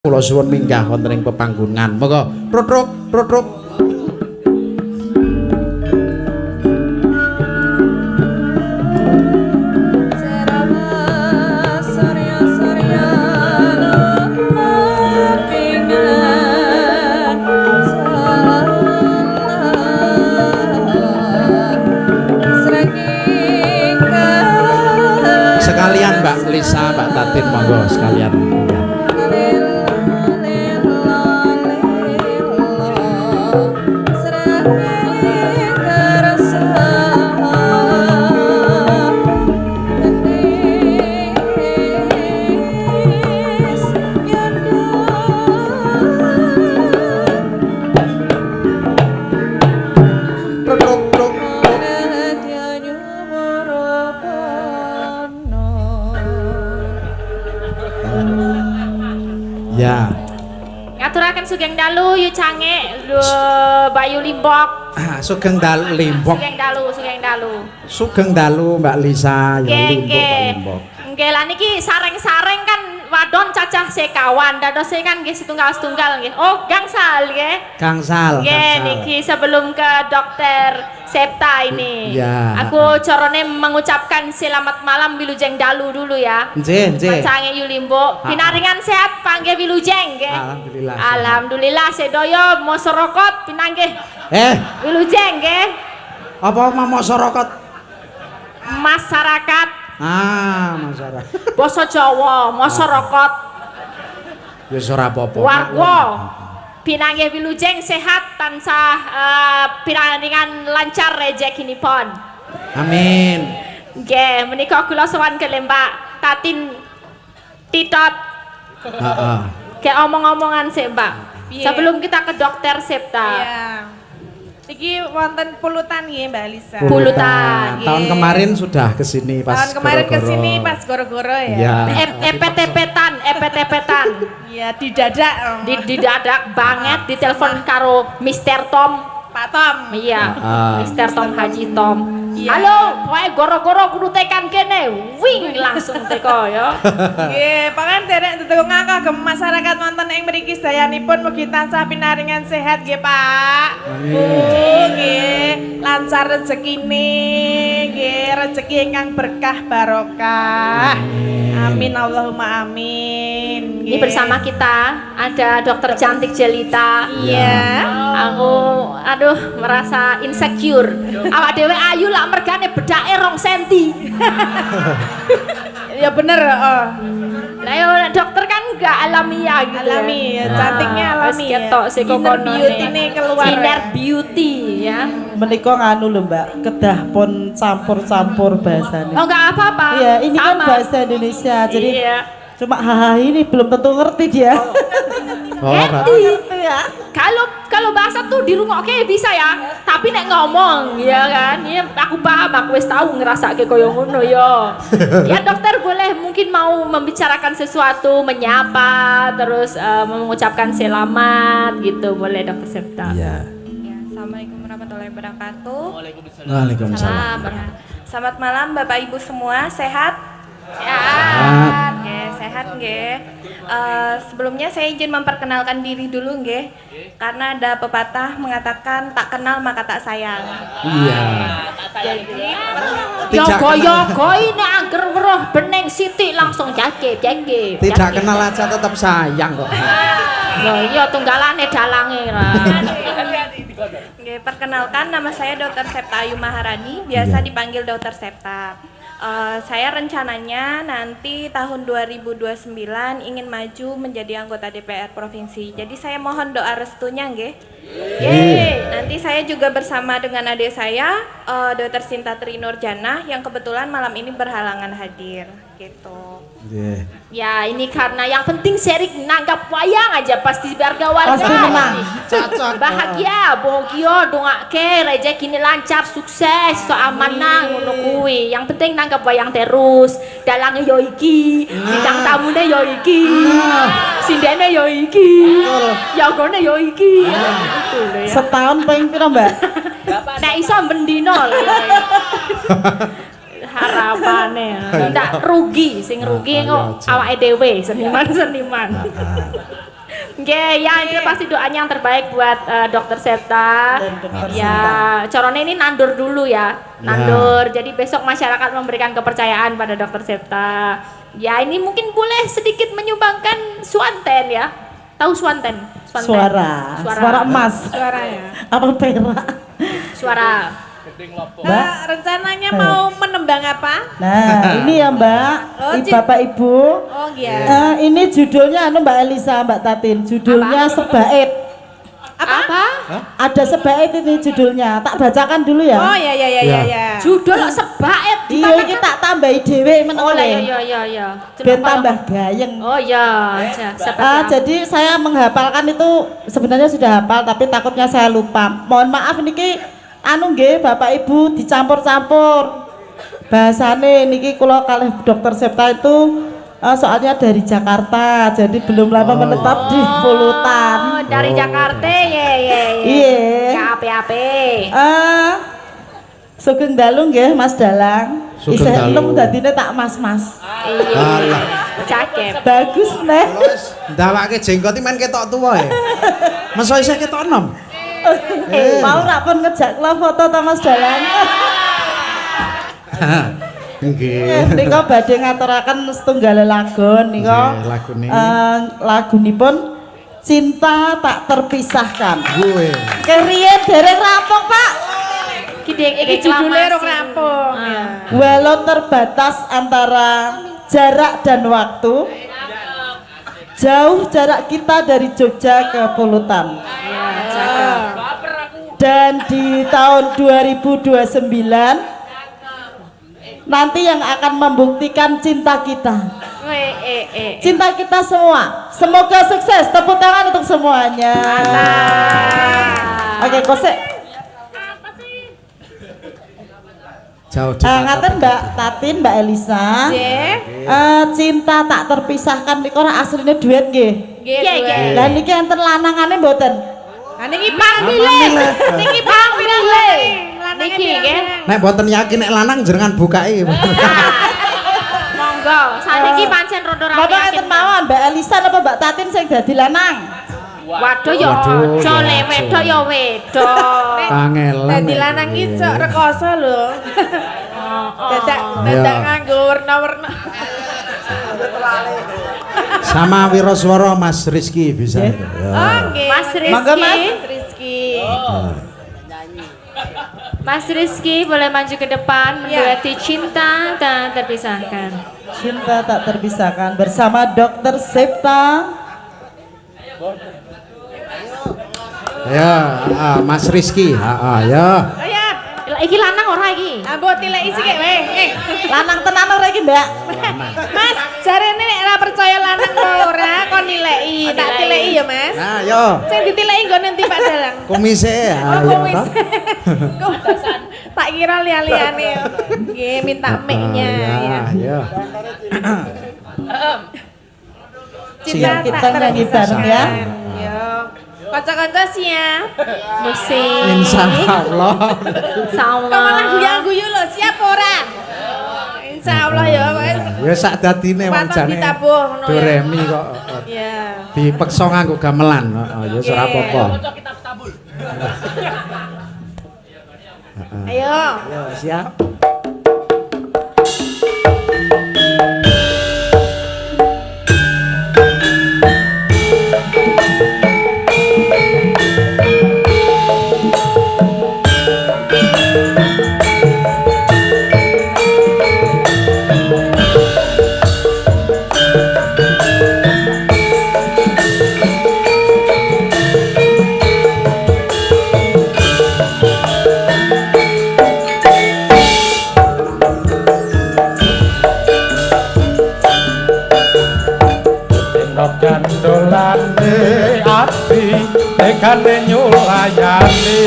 Kula suwun minggah wonten ing pepanggonan. Monggo, Protruk, Protruk. Sekalian Mbak Lisa, Mbak Tatin, monggo sekalian. Ya. Ngaturaken sugeng dalu yu cange Bayu Limbok. Sugeng dalu Limbok. Sugeng dalu. Sugeng dalu Mbak Lisa ya Limbok Mbak Limbok. Nggih lah niki sareng-sareng kan wadon cacah sekawan dadose kan nggih setunggal-setunggal nggih. Oh, gangsal nggih. Gangsal. Nggih niki sebelum ke dokter Septa ini. Ya. Aku corone mengucapkan selamat malam Wilujeng dalu dulu ya. Nggih, nggih. Cange yu Limbok. Pinaringan sehat panggih Wilujeng nggih. Alhamdulillah. Alhamdulillah sedoyo masyarakat pinanggih. Wilujeng nggih. Apa masyarakat? Masyarakat. Masyarakat. Basa Jawa, masyarakat. Ya ora apa-apa. Warga. Pinanggih Wilujeng sehat tansah pinaringan lancar rezekinipun. Amin. Nggih, menika kula sowan ke Mbak Tatin Titot. Heeh. Kayak omong-omongan sih Mbak. Yeah. Sebelum kita ke dokter Septa. Iya. Iki wonten pulutan nggih Mbak Lisa. Pulutan. Tahun kemarin sudah kesini pas Tahun kemarin goro-goro. kesini pas goro-goro ya. Ya. EPTP-tan. Iya, didadak. Di dadak banget ditelepon karo Mr. Tom. Pak Tom. Iya. Mr. Tom Haji Tom. Iya. Halo, pokoke goro-goro kudu tekan kene. Wing langsung teko ya. Nggih, pangan derek tetungga kagem masyarakat wonten ing mriki sedayanipun mugi tansah pinaringan sehat nggih, Pak. Nggih, lancar rezekine, nggih, rezeki ingkang berkah barokah. Amin Allahumma amin. Ini bersama kita ada dokter cantik Jelita. Iya. Aku merasa insecure. Awak dhewe ayu lak mergane bedake 2 senti. Ya bener, Lah yo dokter kan enggak alamiah gitu. Alami, ya, cantiknya alami. Wis ketok sik Inner beauty-ne keluar. Inner beauty ya. Menika nganu lho Mbak, kedah pun campur-campur bahasanya. Oh enggak apa-apa. Iya, ini kan Sama. bahasa Indonesia. Jadi Iya. cuma haha ini belum tentu ngerti dia. Ngerti. Gitu ya. Kalau bahasa tuh di rumah oke bisa ya, tapi nek ngomong ya kan, ya aku paham, aku wis tahu ngerasake koyo ngono ya. Ya dokter boleh mungkin mau membicarakan sesuatu, menyapa, terus mengucapkan selamat gitu, boleh dokter Septa. Iya. Ya, Assalamualaikum warahmatullahi wabarakatuh. Waalaikumsalam. Salam. Selamat malam Bapak Ibu semua, sehat? Sehat. Nggih, sehat nggih. Sebelumnya saya izin memperkenalkan diri dulu nggih. Karena ada pepatah mengatakan tak kenal maka tak sayang. Iya. Jadi Yogo-yogo ini angger weruh bening sithik langsung jagib. Tidak kenal aja tetap sayang kok. Ya iya tunggalane dalange ra. nggih, perkenalkan nama saya Dr. Septa Ayu Maharani, biasa dipanggil Dr. Septa. Saya rencananya nanti tahun 2029 ingin maju menjadi anggota DPR Provinsi. Jadi saya mohon doa restunya nggih. Yeay. Nanti saya juga bersama dengan adik saya, Dr. Sinta Tri Nurjana yang kebetulan malam ini berhalangan hadir gitu. Nggih. Ya ini karena yang penting Serik nanggap wayang aja pasti biar gawal. Pasti menang. Cocok. Bahagia, bahagia, dongake rezeki ini lancar, sukses, so amanah ngono kuwi. Yang penting nanggap wayang terus. Dalange yo iki, bintang tamune yo iki. Sindene yo iki. Yogone yo iki. Itu lho ya. Setahun pengen pira Mbak? Nek iso mendino lho. Harapane ndak rugi, sing rugi kok awake dhewe seniman-seniman. Nggih, ya itu pasti doanya yang terbaik buat Dokter Septa. Dan Dokter Ya, corone ini nandur dulu ya. Nandur. Jadi besok masyarakat memberikan kepercayaan pada Dokter Septa. Ya, ini mungkin boleh sedikit menyumbangkan Swanten ya. Tahu Swanten? Swanten. Suara emas. Suaranya. Apa perak? Suara. Mbak. Rencananya mau menembang apa? Nah, ini ya Mbak, Oh, Bapak Ibu. Oh iya. Ini judulnya Mbak Elisa, Mbak Tatin. Judulnya Sebaik. Apa? Ada sebaik ini judulnya. Tak bacakan dulu ya. Oh ya ya ya ya ya. Judul sebaik. Iya, iki tak tambahi dhewe men Oh lah oleh. ya. Ben tambah gayeng. Oh ya, seperti apa? Jadi saya menghafalkan itu sebenarnya sudah hafal tapi takutnya saya lupa. Mohon maaf niki anu nggih Bapak Ibu dicampur-campur. Bahasane niki kula kalih Dokter Septa itu soalnya dari Jakarta, jadi belum lama menetap di Pulutan. Oh, dari Jakarta ya. Iya. Ya ape-ape. Sugeng dalu nggih Mas Dalang. Sugeng Isih dalu. enom dadine tak mas-mas. Alah. Cakep. Bagus neh. Wis ndawake jenggot iki men ketok tuwa ya. Masa isih ketok enom? Mau rak pun ngejak kula foto ta Mas Dalang. Nggih. Nika badhe ngaturaken setunggal lagu nika. Nggih, lagune. Lagunipun Cinta Tak Terpisahkan. Gue. Keriyen dereng rampung, Pak. Iki judulnya rong rampung. Ya. Walau terbatas antara jarak dan waktu, jauh jarak kita dari Jogja ke Pulutan. Dan di tahun 2029 nanti yang akan membuktikan cinta kita. Cinta kita semua. Semoga sukses. Tepuk tangan untuk semuanya. Oke, kosek. Jauh Ngaten Mbak Tatin, Mbak Elisa. Cinta Tak Terpisahkan niku ora asline duet nggih. Nggih. Lah niki enten lanangane mboten? Niki pangmile. Niki pangmile. Niki nggih. Nek mboten yakin nek lanang jenengan bukae. Monggo, saniki pancen rodo rame. Bapak enten mawon Mbak Elisa napa Mbak Tatin sing dadi lanang? Waduh ya aja le wedok ya wedok. Kangelan. Dadi lanang iki sok rekoso lho. Dadak nganggo warna-warna. Sama Wiroswara Mas Rizky bisa. Ya. Oh nggih. Mas Monggo, Mas. Rizky. Rizky. Mas Rizky boleh maju ke depan mendueti Cinta Tak Terpisahkan. Cinta Tak Terpisahkan bersama Dokter Septa. Ya, Mas Rizky. Ya. Oh ya. Iki lanang ora iki? Ambot tileki sik weh. Lanang tenan ora iki, Mbak? Mas, jarene nek ora percaya lanang ora kon nileki. Tak tileki ya, Mas. Nah, yo. Sing ditileki nggo nanti Pak Dalang. Kumise ya. Oh, kumis. Tak kira liane-liane. Nggih, minta mic-nya ya. Ya. Cinta kita nyanyi bareng ya. Yo. Kanca-kanca siap. Musik. Insyaallah. Sama. Kok malah guyu-guyu lho, siap ora? Insyaallah ya, Ya sak dadine wong Patah jane. ditabuh ngono Do ya. re mi kok. Iya. Dipeksa nganggo gamelan. Ya wis ora apa-apa. Ayo. Ya, siap. Gandolane ati tekane nyulayani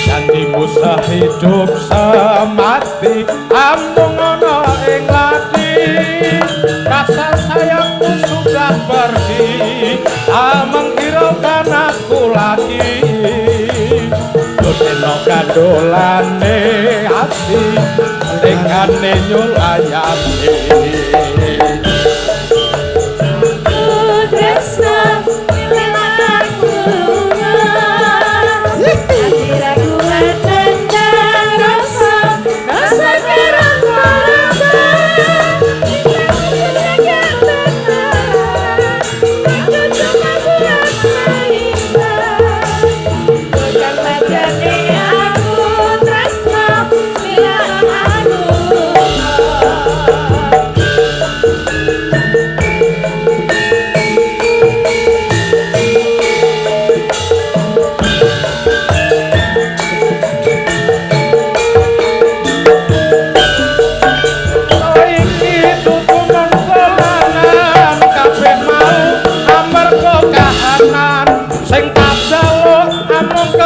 janjimu sehidup semati amung ana ing lati rasa sayangmu sudah pergi menghiraukan aku lagi Dodeno gandolane ati tekane nyulayani Tresna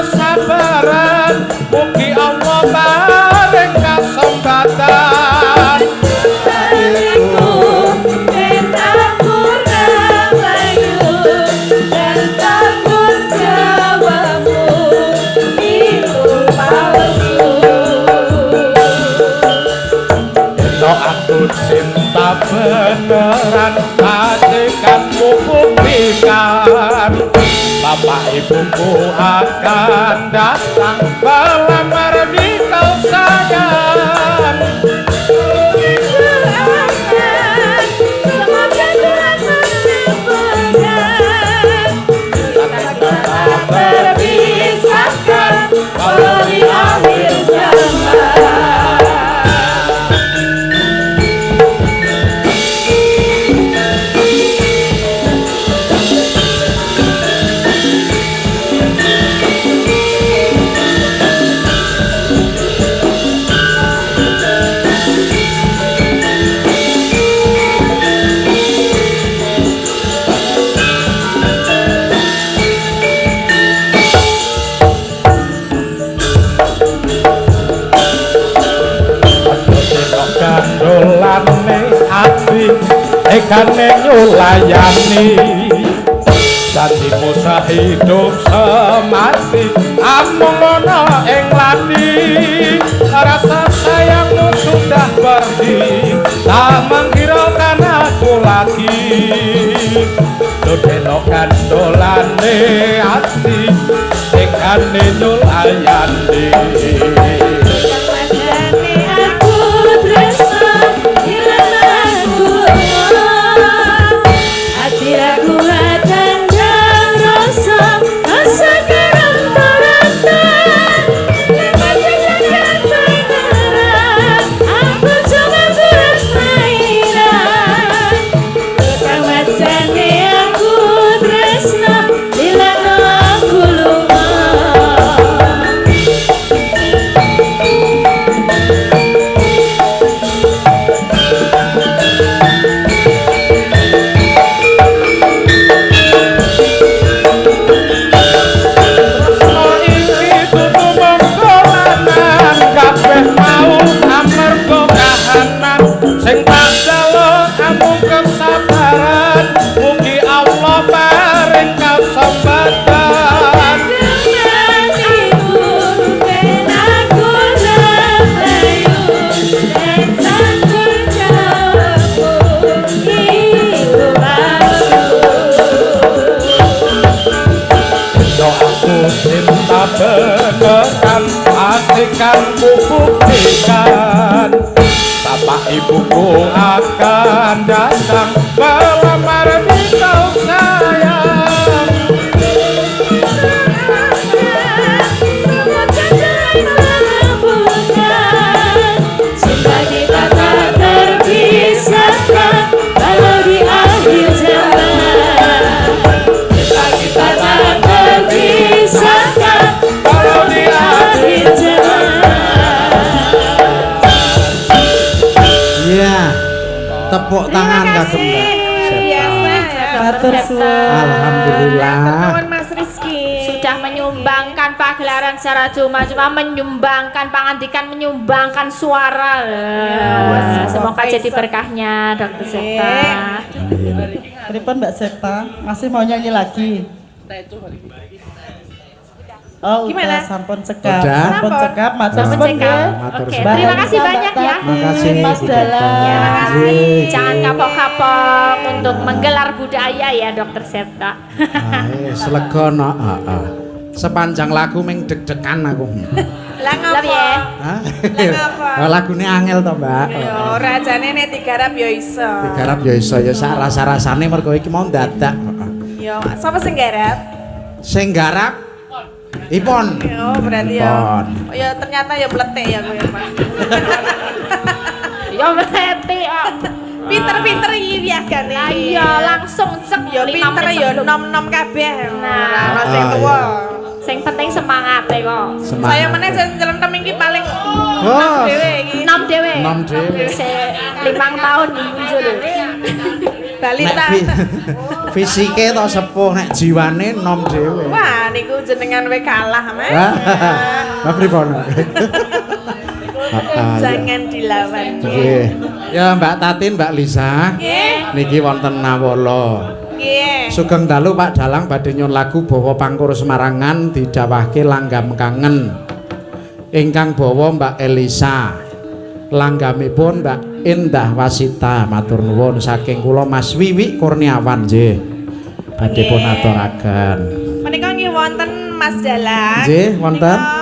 kesabaran mugi Allah paring kasempatan aku cinta beneran kasihkanmu buktikan bapak ibuku akan datang melamar di kau sayang semoga Tuhan menampunkan tak terpisahkan walau di akhir zaman. dolane ati ekane nyulayani janjimu sehidup semati amung ana ing lati rasa sayangmu sudah pergi tak menghiraukan aku lagi dodeno kandolane ati ekane nyulayani beneran pastikan ku buktikan bapak ibuku akan datang melamar di kau sayang Semoga Tuhan menampunkan cinta kita tak terpisahkan walau di akhir zaman cinta kita tak terpisahkan Iya. Tepuk tangan kagem Matur suwun. Alhamdulillah. Pertemuan Mas Rizky Sudah menyumbangkan pagelaran secara cuma-cuma, menyumbangkan pangandikan, menyumbangkan suara. Semoga jadi berkahnya Dokter Septa. Pripun Mbak Septa? Masih mau nyanyi lagi? Oh, Gimana? udah sampun cekap. Udah? Sampun cekap, matur Sampun suwun cekap. nggih. Matur Oke, suwun. terima kasih banyak ya. Makasih Mas Bu Dala. Teta. Jangan kapok-kapok untuk menggelar budaya ya Dokter Septa. Selegono. Sepanjang lagu ming deg-degan aku. lah Love ngapa? ya. Hah? ngapa? Oh, lagune angel to, Mbak. Yo rajane nek digarap yo iso. Digarap ya iso ya sak rasa-rasane mergo iki mau dadak. Yo sapa sing garap? Sing garap Ipon. Oh berarti ya. Ipon. Oh ya ternyata ya meletek ya kowe Pak. Ya berarti Pinter-pinter iki piagane. Lah iya langsung cek Ya 5 pinter menit ya sebelum. nom-nom kabeh. Nah, ora sing tuwa. Sing penting semangat kok. Semangat. Saya meneh sing celentem iki paling Oh. dhewe iki. Nom dhewe. Nom dhewe. Se 5 tahun muncul. Balita. Nek Fisike to sepuh nek jiwane nom dhewe. Wah, niku jenengan we kalah, Mas. Lah pripun? Jangan dilawan. Nggih. Ya Mbak Tatin, Mbak Lisa. Nggih. Niki wonten Nawala. Nggih. Sugeng dalu Pak Dalang badhe nyun lagu bawa pangkur Semarangan didhawahke langgam kangen. Ingkang bawa Mbak Elisa. Langgamipun Mbak Indah Wasita, matur nuwun saking kula Mas Wiwi Kurniawan nggih. Badhe pun aturaken. Menika nggih wonten Mas Dalang. Nggih, wonten. Menika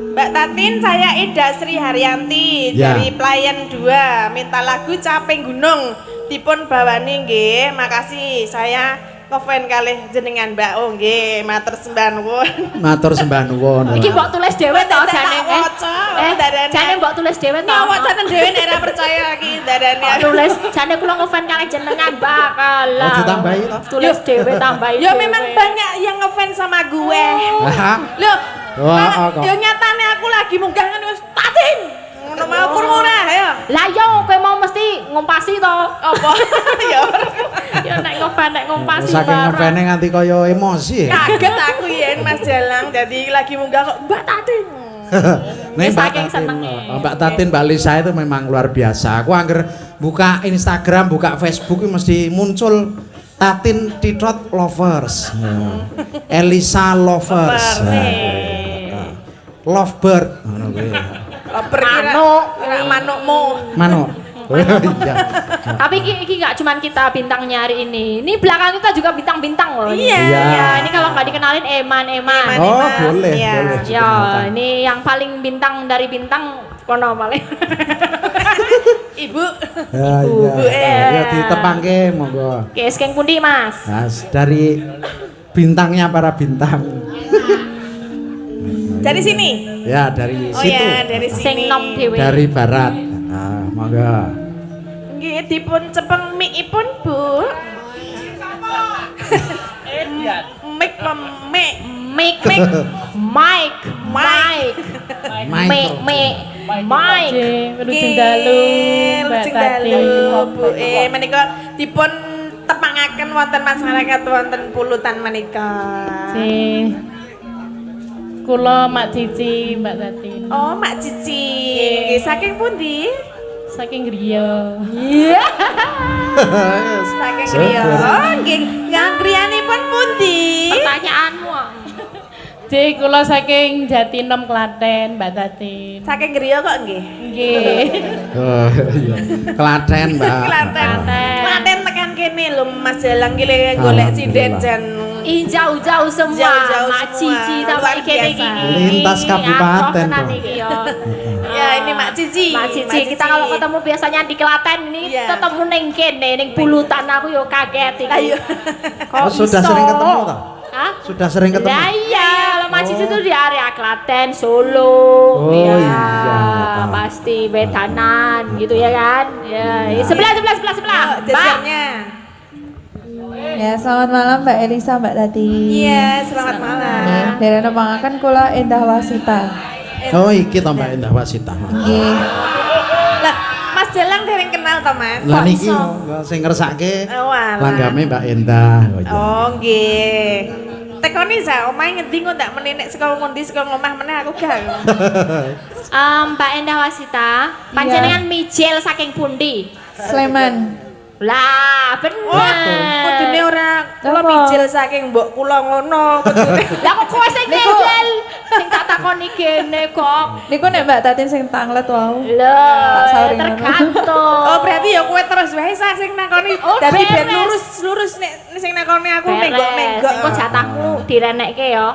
Mbak Tatin, saya Ida Sri Haryanti Ya. dari Pelayan 2 minta lagu Caping Gunung dipun bawani nggih. Makasih saya ngefan kalih jenengan Mbak. Oh nggih, matur sembah nuwun. Matur sembah nuwun. Iki mbok tulis dhewe to Tak jane. waca, dadane. Jane mbok tulis dhewe to. Nyawa wacana dhewe nek ora percaya iki dadane. Mbok tulis jane kula ngefan kalih jenengan bakal. Oh, ditambahi to. Tulis dhewe tambahi. Ya dhewe. memang banyak yang ngefans sama gue. Hah? Loh, Wah, kok. ya nyatane aku lagi munggah ngene wis Tatin. Ngono mau krungu ora ya. Lah yo kowe mau mesti ngompasi to. Apa? Ya. Ya nek ngefan nek ngompasi Saking bareng. ngefene nganti kaya emosi. Kaget aku yen Mas Dalang jadi lagi munggah kok Mbak Tatin. Nih Mbak saking Tatin, senenge. Mbak Tatin, Mbak Lisa itu memang luar biasa. Aku angger buka Instagram, buka Facebook itu mesti muncul Tatin Titrot Lovers, Elisa Lovers, Lovebird, Manukmu. Mano. Iya. Tapi iki nggak cuman kita bintangnya hari ini. Ini belakang kita juga bintang-bintang loh. ini. Iya. Ya, ini kalau nggak dikenalin Eman. Oh boleh, Iya. boleh. Ya, ini yang paling bintang dari bintang kono paling. Ibu. Ya, iya. Ya ditepangke monggo. Oke, skeng pundi Mas? Nah, dari bintangnya para bintang. Dari sini. Ya dari Oh situ. ya, dari sini. Sing nom dhewe. Dari barat. Nah, monggo. Nggih dipun cepeng mikipun, Bu. Mik memek. Mike, Mike, Mike. Rujung dalu, Mbak Rujung Tatin. dalu, Bu. Menika dipun tepangaken wonten masyarakat wonten pulutan menika. Kula Mak Cici, Mbak Tatin. Oh, Mak Cici. Nggih, saking pundi? Saking griya. Iya. Saking griya. Oh, nggih, ngangriyanipun pundi? Pertanyaanmu. Cik, kula saking Jatinem Klaten, Mbak Tatin. Saking griya kok nggih. Nggih. Oh iya. Klaten, Mbak. Klaten. Klaten tekan kene lho Mas Dalang ki le golek sinden jan Ih jauh-jauh semua, Jauh-jauh Mak semua. Cici sama Luar Ikene biasa. gigi. Lintas kabupaten Tenan tuh. iki yo. Ya ini Mak Cici. Mak Cici, kita kalau ketemu biasanya di Klaten ini Iya. ketemu ning kene ning Pulutan aku yo kaget iki. Ayo. Kok Oh, sudah iso? sering ketemu toh? Hah? Sudah sering ketemu. Lah iya, kalau Mak Cici tuh di area Klaten, Solo. Oh, ya, iya. pasti Wedanan gitu ya kan? Ya, sebelah. Oh, Mbak. jajannya. Ya, selamat malam Mbak Elisa, Mbak Tati. Iya, selamat malam. Dari nepangaken kula Endah Wasita. Oh iki to Mbak Indah Wasita. Nggih. Lah, Mas Dalang dereng kenal to, Mas? Lah niki Kok iso? sing ngersake Oh, alah. langgame Mbak Indah. Oh, nggih. Tekoni sa omahe ngendi kok ndak menenek saka ngondi saka ngomah meneh aku gak. Mbak Endah Wasita, panjenengan mijil saking pundi? Sleman. Lah, Kudune bener. ora kula Apa? mijil saking mbok kula ngono kudune. Lah kok kowe sing ngejel? Sing tak takoni kene kok. Niku nek Mbak Tatin sing tanglet wau. Lah, Tak sauring ngono. tergantung. Oh, berarti ya kowe terus wae sa sing nakoni. Oh, Dadi ben beres. lurus nek sing nakoni aku Beres. menggok-menggok. Engko jatahmu direnekke ya.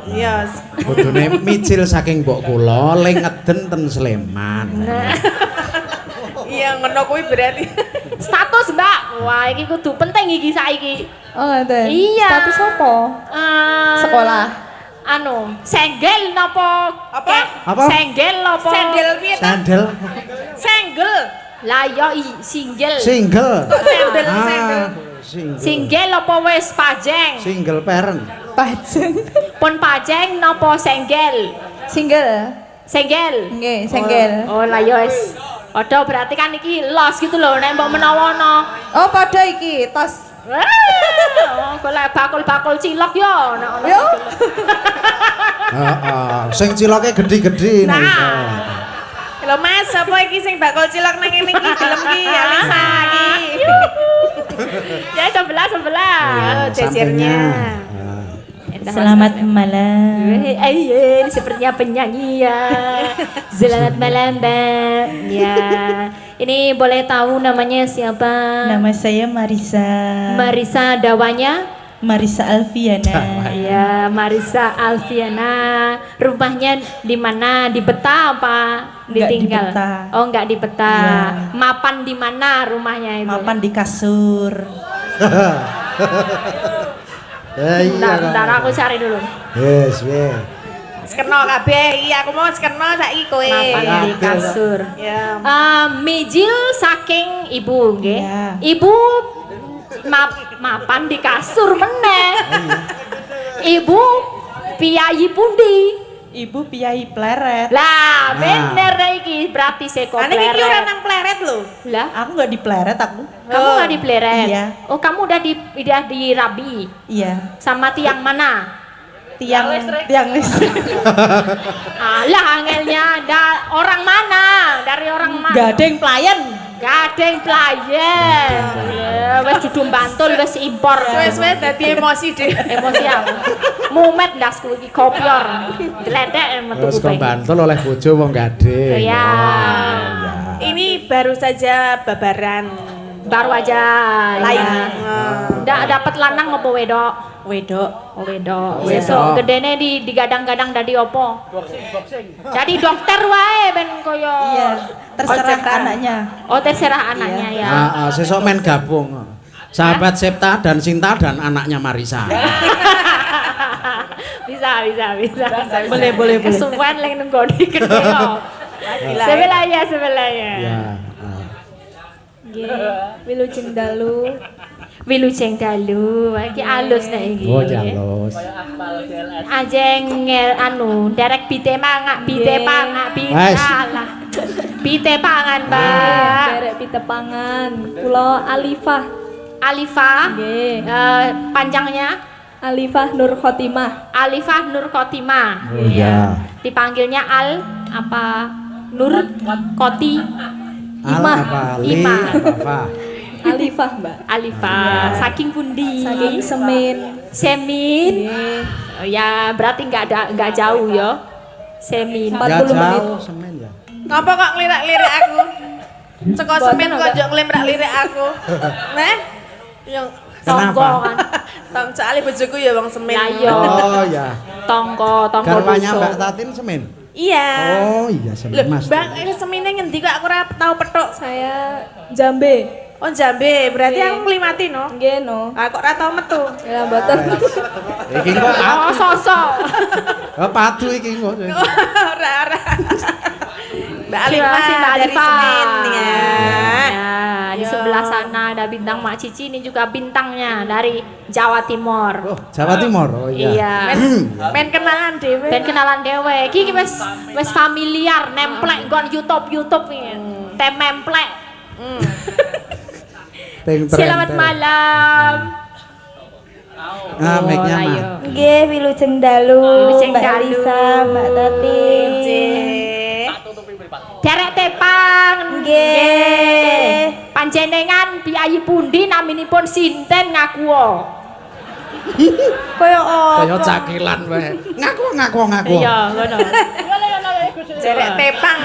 Iya. Kudune micil saking mbok kula ling ngeden ten Sleman. Iya, ngono kuwi berarti. Status, Mbak. Wah, iki kudu penting iki saiki. Oh, ngoten. Iya. Tapi sopo? Sekolah. Anu, senggel napa? Apa? Apa? Senggel napa? Sendel piye ta? Sandel Senggel. Lah ya single. single. Sendel, sendel. Single. Single apa wis pajeng? Single parent. Pajeng. Pun pajeng napa senggel? Single. Senggel. Nggih, senggel. Oh lah ya wis. Padha berarti kan iki los gitu loh nek mbok menawa no. Oh, padha iki tos. Golek bakul-bakul cilok yo nek ono. Heeh, sing ciloke gedhi-gedhi nek iso. Lho Mas, apa iki sing bakul cilok nang kene iki gelem ki Alisa iki. Ya sebelah. Jejernya. Selamat malam. Ini sepertinya penyanyi ya. Selamat malam, Mbak. Ya. Ini boleh tahu namanya siapa? Nama saya Marisa. Marisa Dawanya? Marisa Alfiana. Ya, Marisa Alfiana. Rumahnya di mana? Di Peta apa? Nggak di Ditinggal. Peta. Oh, enggak di Peta. Iya. Mapan di mana rumahnya itu? Mapan di kasur. Bentar, aku cari dulu. Wis, wis. Skeno kabeh iki aku mau skeno saiki kowe. Mapan di kasur. Ya. Mijil saking ibu, nggih. Iya. Ibu mapan di kasur meneh. Ibu piyayi pundi? Ibu Piyayi Pleret. Lah, bener iki berarti seko Ane iki ora pleret. nang pleret lho. Lah, Aku nggak di Pleret aku. kamu nggak di pleret? Iya. Oh, kamu udah dirabi Iya. sama tiang mana? Tiang listrik. Alah, angelnya orang mana? Dari orang mana? Gading pelayan. Gading pelayan. Ya, wis dudu bantul wis impor. Suwe-suwe dadi emosi deh. Emosi aku. Mumet ndasku iki kopior. Dledek metu Terus kuping. kebantul oleh bojo wong gading. Ya. Ini baru saja babaran. Baru aja. Lain. Ya. Ndak dapat lanang apa wedok? Wedok. Oh, wedok. Wedok. Sesuk gedene digadang-gadang dadi opo? Boxing. Jadi dokter wae ben koyo. Iya. Terserah Oh, anaknya. Oh, terserah anaknya ya. Heeh, sesuk men gabung. Sahabat Septa dan Sinta dan anaknya Marisa. Bisa. Boleh. Kesuwen lek nenggoni kedua. Sebelah ya. Ya. Wilujeng dalu. Iki alus nek iki. Oh, jalus. Ajeng derek bite mangak, bite Wes. alah. Bite pangan, Mbak. Derek pitepangan. Kula Alifah. Alifah. Nggih. Panjangnya Alifah Nur Khotimah. Alifah Nur Khotimah. Oh iya. Dipanggilnya Al apa? Nur Koti Al apa? Li Ima. apa? Alifah, Mbak. Alifah. Saking pundi? Saking Semin. Semin. Nggih. Oh, ya berarti nggak jauh ya. Semin. 40 Ya menit. jauh semen ya. Ngapa kok ngelirik-lirik aku? Seko semen kok njok ngelirik aku. Nah, yang Tonggo kan. tong soalnya bojoku ya wong semen. Lah iya. Oh ya. Tonggo Garwanya dosa. Mbak Tatin semen. Iya. Oh iya semen Loh, Mas. Bang, ini semene ngendi kok aku ora tau petuk. Saya Jambe. Oh Jambe, berarti Nggih. aku nglimati no. Nggih, no. Ah kok ora tau metu. Ya mboten. Iki kok Oh, sosok. padu iki kok. Ora. Mbak Terima kasih, Alifah Mbak dari Alifah. Semen ya. Ya, di Ya. sebelah sana ada bintang Mak Cici, ini juga bintangnya dari Jawa Timur. Oh, Jawa Timur. Oh iya. Iya. Men kenalan dhewe. Ben kenalan dewe. Iki wis familiar nemplek nggon YouTube iki. Tem nemplek. Selamat malam. Ah, mic-nya Oh, mah. ayo. Nggih, wilujeng dalu. Wilujeng Mbak dalu. Lisa, Mbak Tati. Derek tepang. Nggih. Panjenengan piyayi pundi naminipun sinten ngaku? Koyo Kaya cakilan wae. Ngaku. Iya, ngono. Jerek tepang.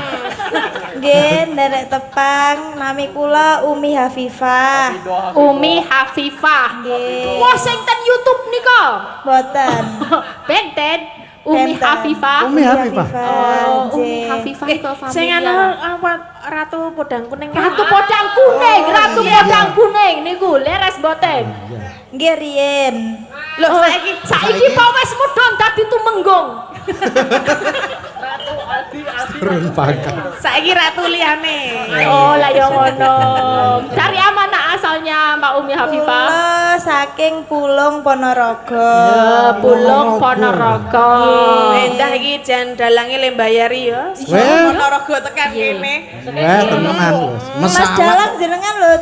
Nggih, nderek tepang. Nami kula Umi Hafifah. Umi Hafifah. Nggih. Wah, sing ten YouTube nika. Boten. Benten Umi Benten. Hafifah. Umi Hafifah. Oh, Umi nggih. Hafifah ke Sing familiar. anu apa Ratu Podang Kuning. Ratu Podang Kuning, Ratu Podang Kuning niku leres boten. Nggih, riyen. Loh, saiki kok wis mudhun dadi tumenggung. Turun pangkat. Saiki ratu liyane. Oh, lah ya ngono. Dari mana asalnya Mbak Umi Hafifah? Kula saking Pulung Ponorogo. Pulung Ponorogo. Endah iki jan dalange le mbayari ya. Weh. Ponorogo tekan kene. Wah, temenan Bos. Mas Mesawat. Dalang jenengan lho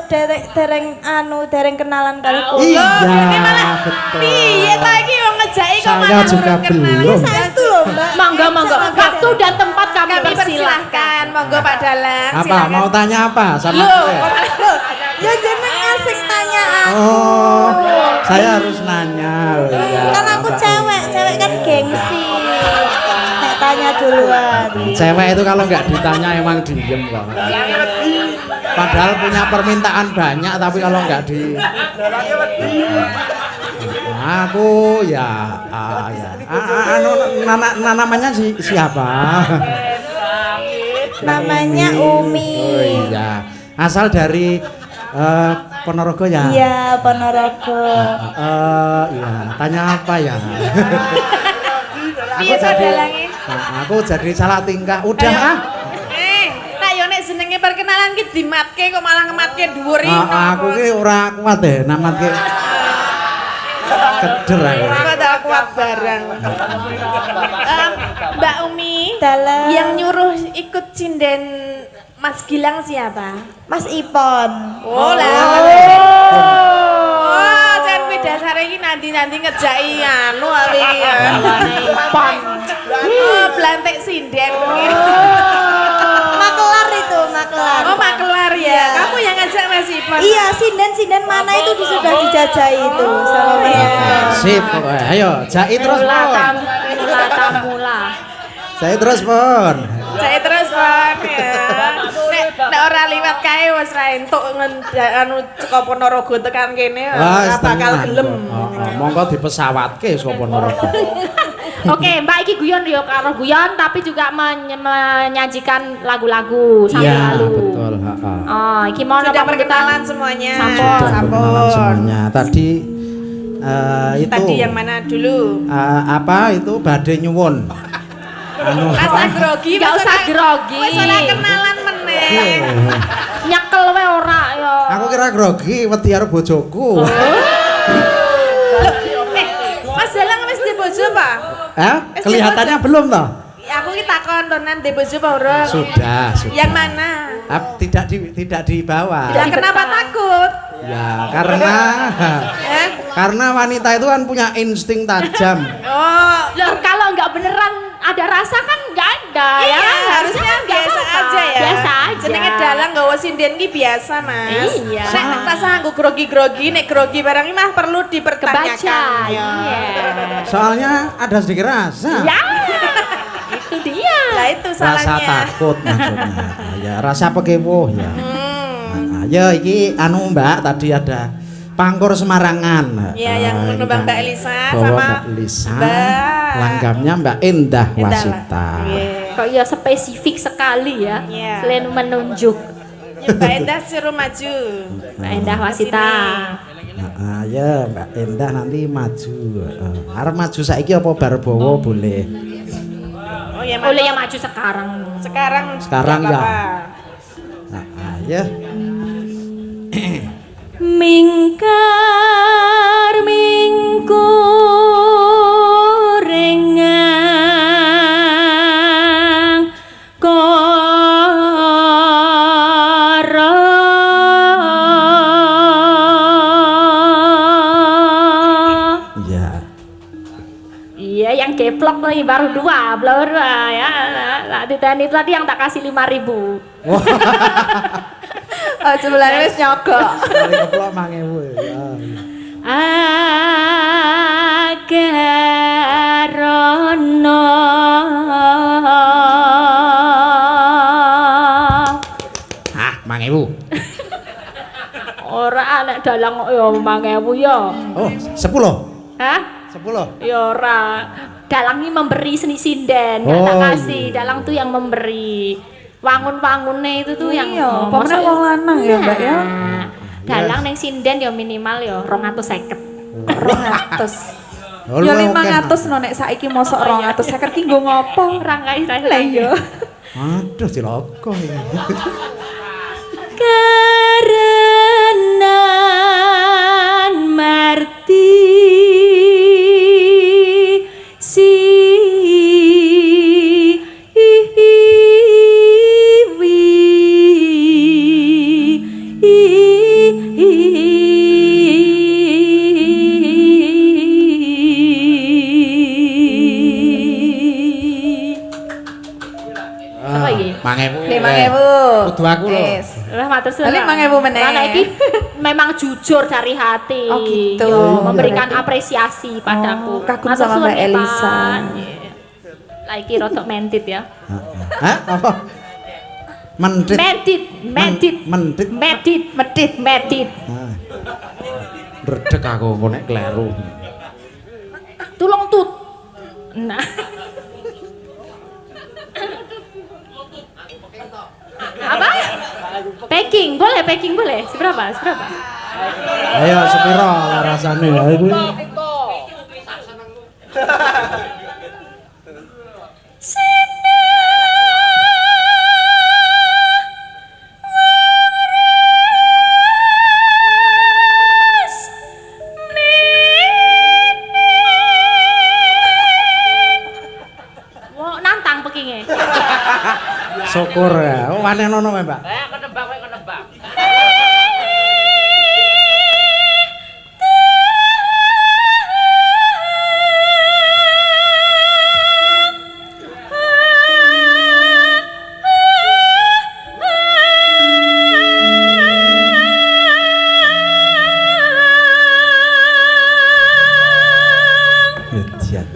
dereng kenalan kali kula. Iya, Kene malah betul. piye ta iki wong ngejaki kok Saya malah juga urung kenal. belum. Saestu lho, Mbak. Mangga, waktu dan tempat kami Kami persilahkan. persilahkan, monggo Pak Dalang. Apa? silakan. Mau tanya apa sama Loh, saya? kok malah Ya jenengan sing tanya aku. Oh, saya harus nanya. Oh, iya. Kan aku cewek kan gengsi. Nek tanya duluan. Cewek itu kalau nggak ditanya emang diem kok. Padahal punya permintaan banyak tapi kalau nggak di aku ya namanya siapa? Namanya Umi. Oh iya. Asal dari Ponorogo ya? Iya, Ponorogo. Iya. Tanya apa ya? piye Pak Dalange? Aku jadi salah tingkah. Udah ah. Tak yo nek jenenge perkenalan ki dimatke kok malah ngematke dhuwur iki. Aku ki ora kuat deh namatke. Keder aku. Kok tak kuat barang. Mbak Umi, Dalang. yang nyuruh ikut sinden Mas Gilang siapa? Mas Ipon. Oh lah. Oh, jan kuwi dasare iki nanti ngejaki anu aku iki ya. Pon. Oh, blantek sinden. Makelar itu, Makelar. Oh, Mak keluar ya. Iya. Kamu yang ngajak Mas Ipon. Iya, sinden mana itu sudah dijajahi itu sama Mas Ipon. Sip, pokoknya. Ayo, jai terus pon. Mula. Jai terus pon. Saya terus Pon ya. Nek ora liwat kae wis ra entuk anu saka Ponorogo tekan kene ora bakal gelem. Monggo dipesawatke saka Ponorogo. Oke, Mbak iki guyon yo karo guyon tapi juga menyajikan lagu-lagu sambil Iya, lalu. betul, heeh. Oh, iki mau Sudah apa perkenalan semuanya. Sampun. Sudah perkenalan semuanya. Tadi itu Tadi yang mana dulu? apa itu badhe nyuwun. Anu Rasa grogi, Gak usah grogi. Wis ora kenalan meneh. Nyekel wae ora yo. aku kira grogi wedi karo bojoku. Mas Dalang wis di bojo apa? Kelihatannya belum toh? Aku ki takon tonan di bojo apa urung? Sudah. Yang mana? Tidak dibawa. Lah kenapa takut? Ya, karena wanita itu kan punya insting tajam. Oh, Loh, kalau nggak beneran ada rasa kan nggak ada iya, ya. harusnya Nggak biasa apa-apa. aja ya. Biasa aja. Jenenge dalang nggawa sinden ki biasa, Mas. Iya. Nek rasa nganggo grogi-grogi, nek grogi barang ini mah perlu Kebaca. dipertanyakan. Iya. Soalnya ada sedikit rasa. Ya. Itu dia. Lah itu Rasa salahnya. takut maksudnya. Ya, rasa pekewoh ya. Nah, ya iki anu Mbak tadi ada Pangkur Semarangan. Iya, yang menumbang Mbak Elisa bawa sama Mbak Elisa. Mbak. Langgamnya Mbak Endah Endah lah. Wasita. Iya. Kok ya spesifik sekali ya. Iya. Selain menunjuk Ya, Mbak Endah suruh maju. Mbak Endah Wasita. Nah, ya Mbak Endah nanti maju. Arep maju saiki apa bar bawa boleh. Oh ya, Boleh yang maju sekarang. Sekarang ya. apa-apa. Nah, ya. Mingkar mingkurengang kara Ya. iya yang keplok nih baru dua ya tadi yang tak kasih 5.000. Oh, sebelah wis nyogok. Kali keplok 5.000 ya. Agarono Hah, 5.000. ora nek dalang kok ya 5.000 ya. Oh, 10. Hah? 10. Ya ora. Dalang ini memberi seni sinden, nggak Oh, tak kasih. iya. Dalang tuh yang memberi. Wangun-wangunnya itu tuh yang Iya, mosok pemenang wong lanang ya, Mbak ya. Dalang neng sinden ya minimal ya 250. 200. Oh, Ya lu 500 no nek saiki mosok 250 ki nggo ngopo? Rangai Lah iya. Aduh cilaka ya. Karenan marti si Mangewu. 5.000. Kudu aku lho. Wis. Lah matur suwun. Balik 5.000 meneh. Karena iki memang jujur dari hati. Oh, gitu. Yo, memberikan apresiasi padaku. Oh, kagum Matur sama suwun, Mbak ya, Elisa. Pak. Lah iki rodok mentit ya. Hah? Apa? Mentit. Mentit, mentit, Mentit. mentit, medit, mentit. Ah. Redek aku engko nek kleru. Tulung tut. Nah. Apa? Packing boleh. Seberapa? Ayo sepiro lah rasane ya iku. Wah, nantang pekinge. Syukur ya. Oh, wani ngono wae, Mbak. Edian.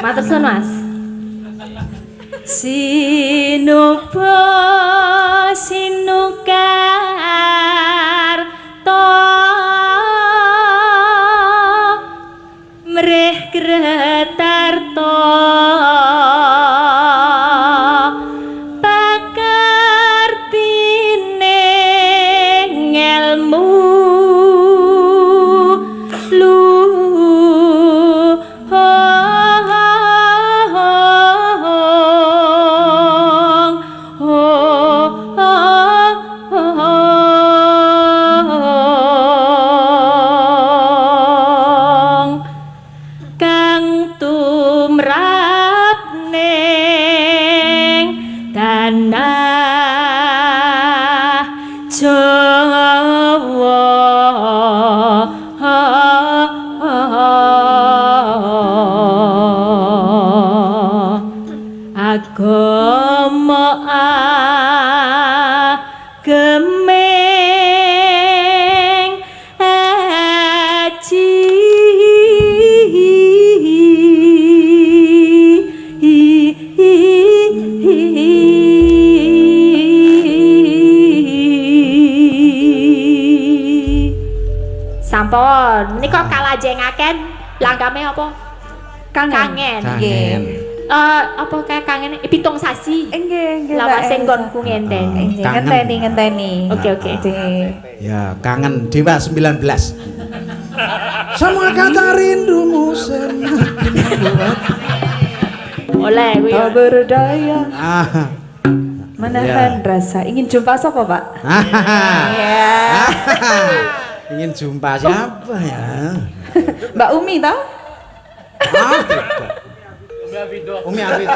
Matur suwun, Mas. Sinupa sinukarto mrih gretarto pakartine ngelmu kang tumrap ning tanah Jawa agama agemeng aji sampun menika kalajengaken langgame apa kangen Kangen. apa kayak kangen pitung sasi Nggih, lawase Mbak nggonku ngenteni Elisa. Ngenteni. Oke. Ya, kangen Dewa 19. Sama kata rindumu semakin kuat. oleh kuwi ya. Tak berdaya Ah. menahan rasa ingin jumpa sapa, Pak? Ya. Ingin jumpa siapa ya? Mbak Umi toh? Ah, tidak. Umi Abido.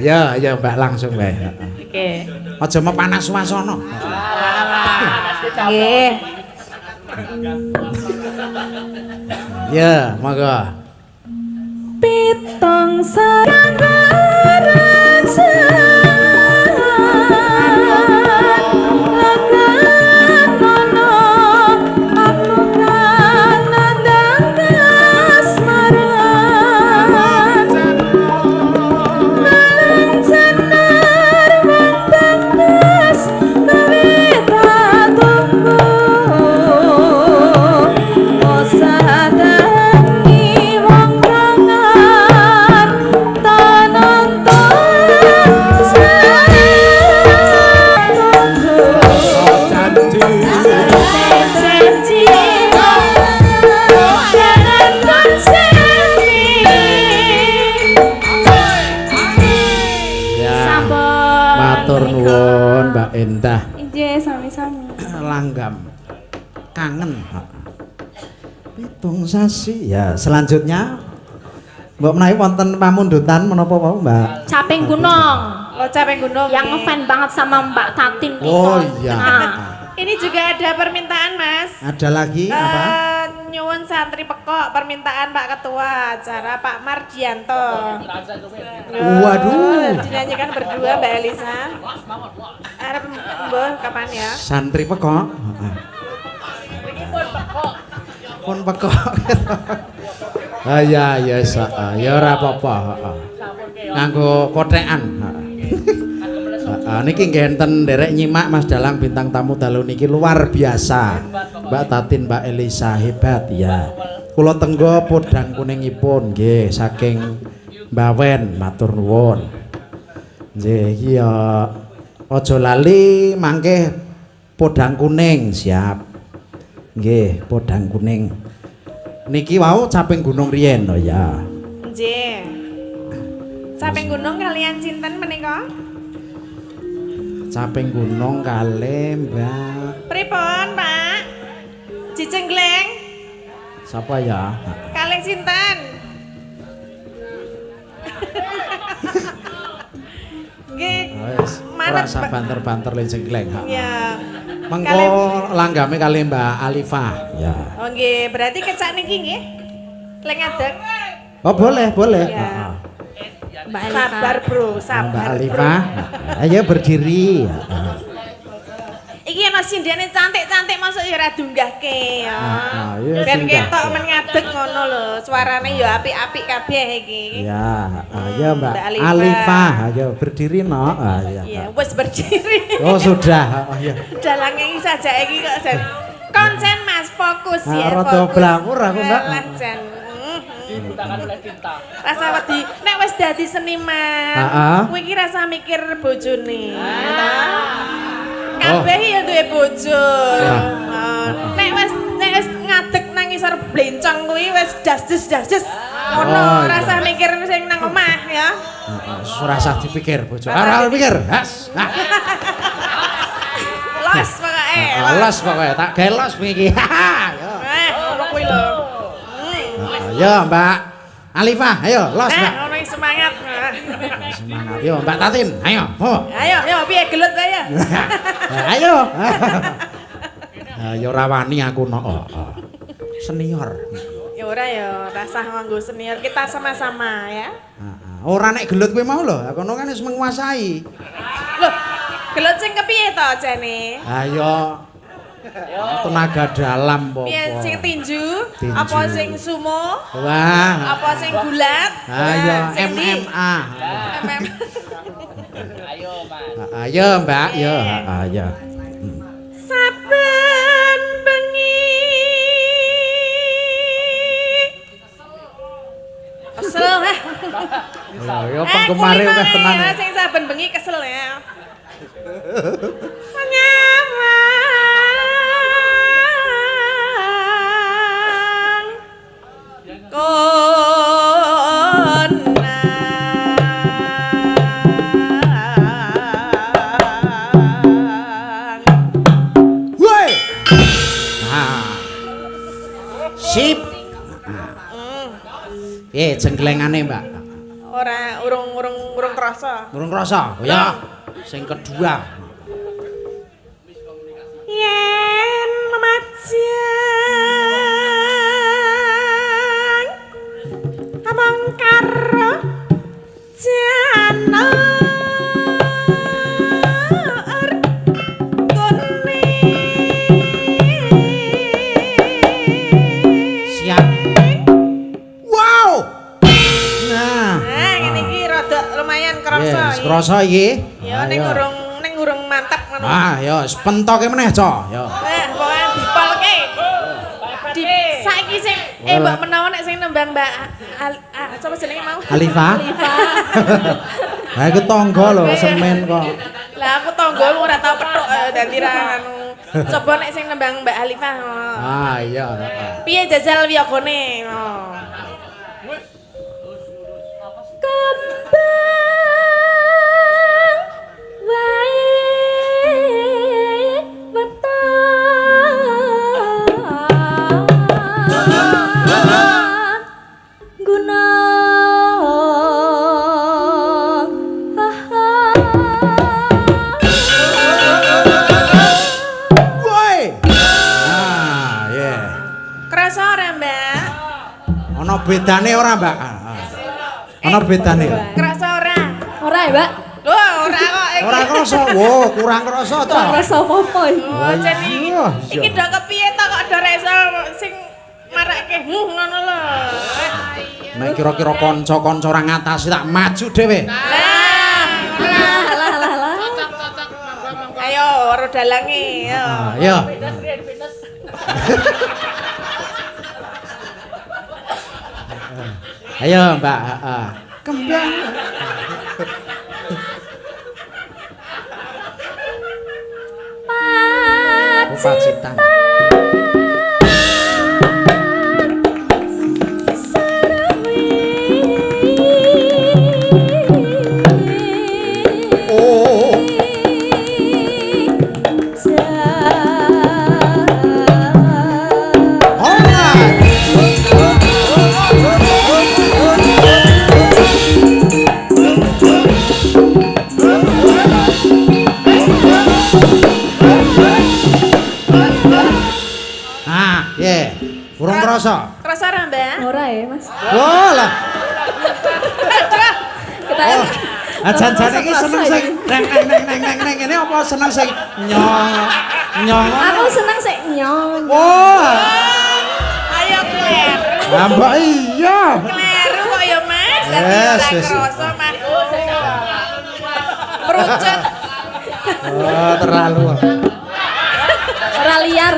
Ya, Mbak langsung wae. Oke. Aja mepanas suasana. Nggih. Ya, monggo. Pitong sarang rasa langgam kangen. Pitung sasi. Ya, selanjutnya Mbak menawi wonten pamundutan menapa wau, Mbak? Caping Gunung. Oh, Caping Gunung. Yang ngefan banget sama Mbak Tatin nih. Oh iya. Nah, Ini juga ada permintaan, Mas. Ada lagi apa? Nyuwun santri pekok permintaan Pak Ketua acara Pak Mardianto. Waduh. Dinyanyikan berdua Mbak Elisa. Arep mbah kapan ya? Santri pekok. Pun pekok. Ah ya ya ya ora apa-apa, heeh. Nganggo kotekan, niki ngenten nderek nyimak Mas Dalang bintang tamu dalu niki luar biasa. Mbak Tatin, Mbak Elisa hebat ya. Kula tenggo podang kuningipun nggih saking Mbawen, matur nuwun. Nggih iki ya aja lali mangke podang kuning siap. Nggih, podang kuning. Niki wau Caping Gunung riyen to ya. Nggih. Caping Gunung kalian sinten menika? Caping Gunung kali Mbak. Pripun, Pak? Cicenggleng Siapa ya? kalih sinten? Nggih. Wis, ora usah banter-banter le jengkleng. Ya. Mengko langgame kali Mbak Alifah. Ya. Oh nggih, berarti kecak niki nggih. Lek ngadeg. Oh boleh, boleh. Ya. Heeh. Mbak Elisa. Sabar, Bro, Mbak sabar. Alifah. Ayo berdiri. Iki ana sindene cantik-cantik masuk ya ora dunggahke ya. iya Ben dunggahke. ketok men ngadeg ngono lho, suarane ya apik-apik kabeh iki. Ya, ayo Mbak Mbak Alifah. Alifah. Ayo berdiri no. Iya, Ya. wis berdiri. Oh sudah. Oh iya. Dalange iki saja iki kok Jan. Konsen Mas, fokus ya. Rada fokus. blawur aku, Mbak. Alah, Jan. Rasa wedi nek wis dadi seniman. Heeh. Kuwi iki rasa mikir bojone. Kabeh ya duwe bojo. Nek wis ngadeg nang ngisor blencong kuwi wis dasdes. Ngono Oh, iya. rasa mikir sing nang omah ya. Ora usah dipikir bojo. Ora pikir. Has. Los pokoke. Los pokoknya tak gawe los iki. Yo. Ngono kuwi lho. Ayo Mbak Alifah, ayo los Mbak. Ngono iki semangat. Semangat. Yo Mbak Tatin, ayo. Oh. Ayo piye gelut wae ya. Ayo. Ayo rawani aku no. Senior. Ya ora ya, rasah nganggo senior kita sama-sama ya. Ora nek gelut kowe mau lho, kono kan wis menguasai. Loh, gelut sing kepiye to jane? Ayo. Tenaga dalam po. Piye sing tinju? Tinju. Apa sing sumo? Wah. Apa sing bulat? Ayo Sing ndi? MMA. MM. Ayo Mbak, yo. Ayo. Saben bengi. Kesel ha. Yo penggemare wis tenan. Sing saben bengi kesel ya. Menyamang konang. Woi. Nah. Sip. Jengklengane, Mbak. Ora urung krasa. Urung krasa. Oh ya. Sing kedua. Yen memajang abang karo janar kuning. Siap. Wow. Nah. Nah, ngene iki rada lumayan krasa. Yes, krasa iki. Ya ning urung mantap ngono. Ah, ya wis pentoke meneh, Cok. Ya. Pokoke dipolke. Saiki sing mbok menawa nek sing nembang Mbak sapa jenenge mau? Alifah. Ha iku tangga lho, semen kok. Lah aku tangga ora tau petuk dadi ra anu. Coba nek sing nembang Mbak Alifah. Ah, iya, heeh. Piye jajal wiyagane? Kembang wae wetone Krasa ora, Mbak? Ana bedane ora, Mbak? Ana bedane. Krasa ora? Ora ya, Mbak? Loh, ora kok iki. Ora krasa. Wo, kurang krasa to. Rasa apa-apa iki. Oh, jadi iki do kepiye to kok do resa sing marake ngono lho. Nek kira-kira kanca-kanca ora ngatasi tak maju dhewe. Ayo, ora dalange, yo. Ayo. Ayo, Mbak. Kembang. Pacitan. Kurang kerasa. Krasa ora, Mbak? Ora ya, Mas. Wah lah. Kita Ajan-ajan iki seneng sing neng ngene apa seneng sing nyong. Aku seneng sik nyong. Wah. Ayo kleru. Lah mbak iya. Kleru kok ya, Mas. Yes. Krasa mah. Merucut. Oh, terlalu. Ora liar.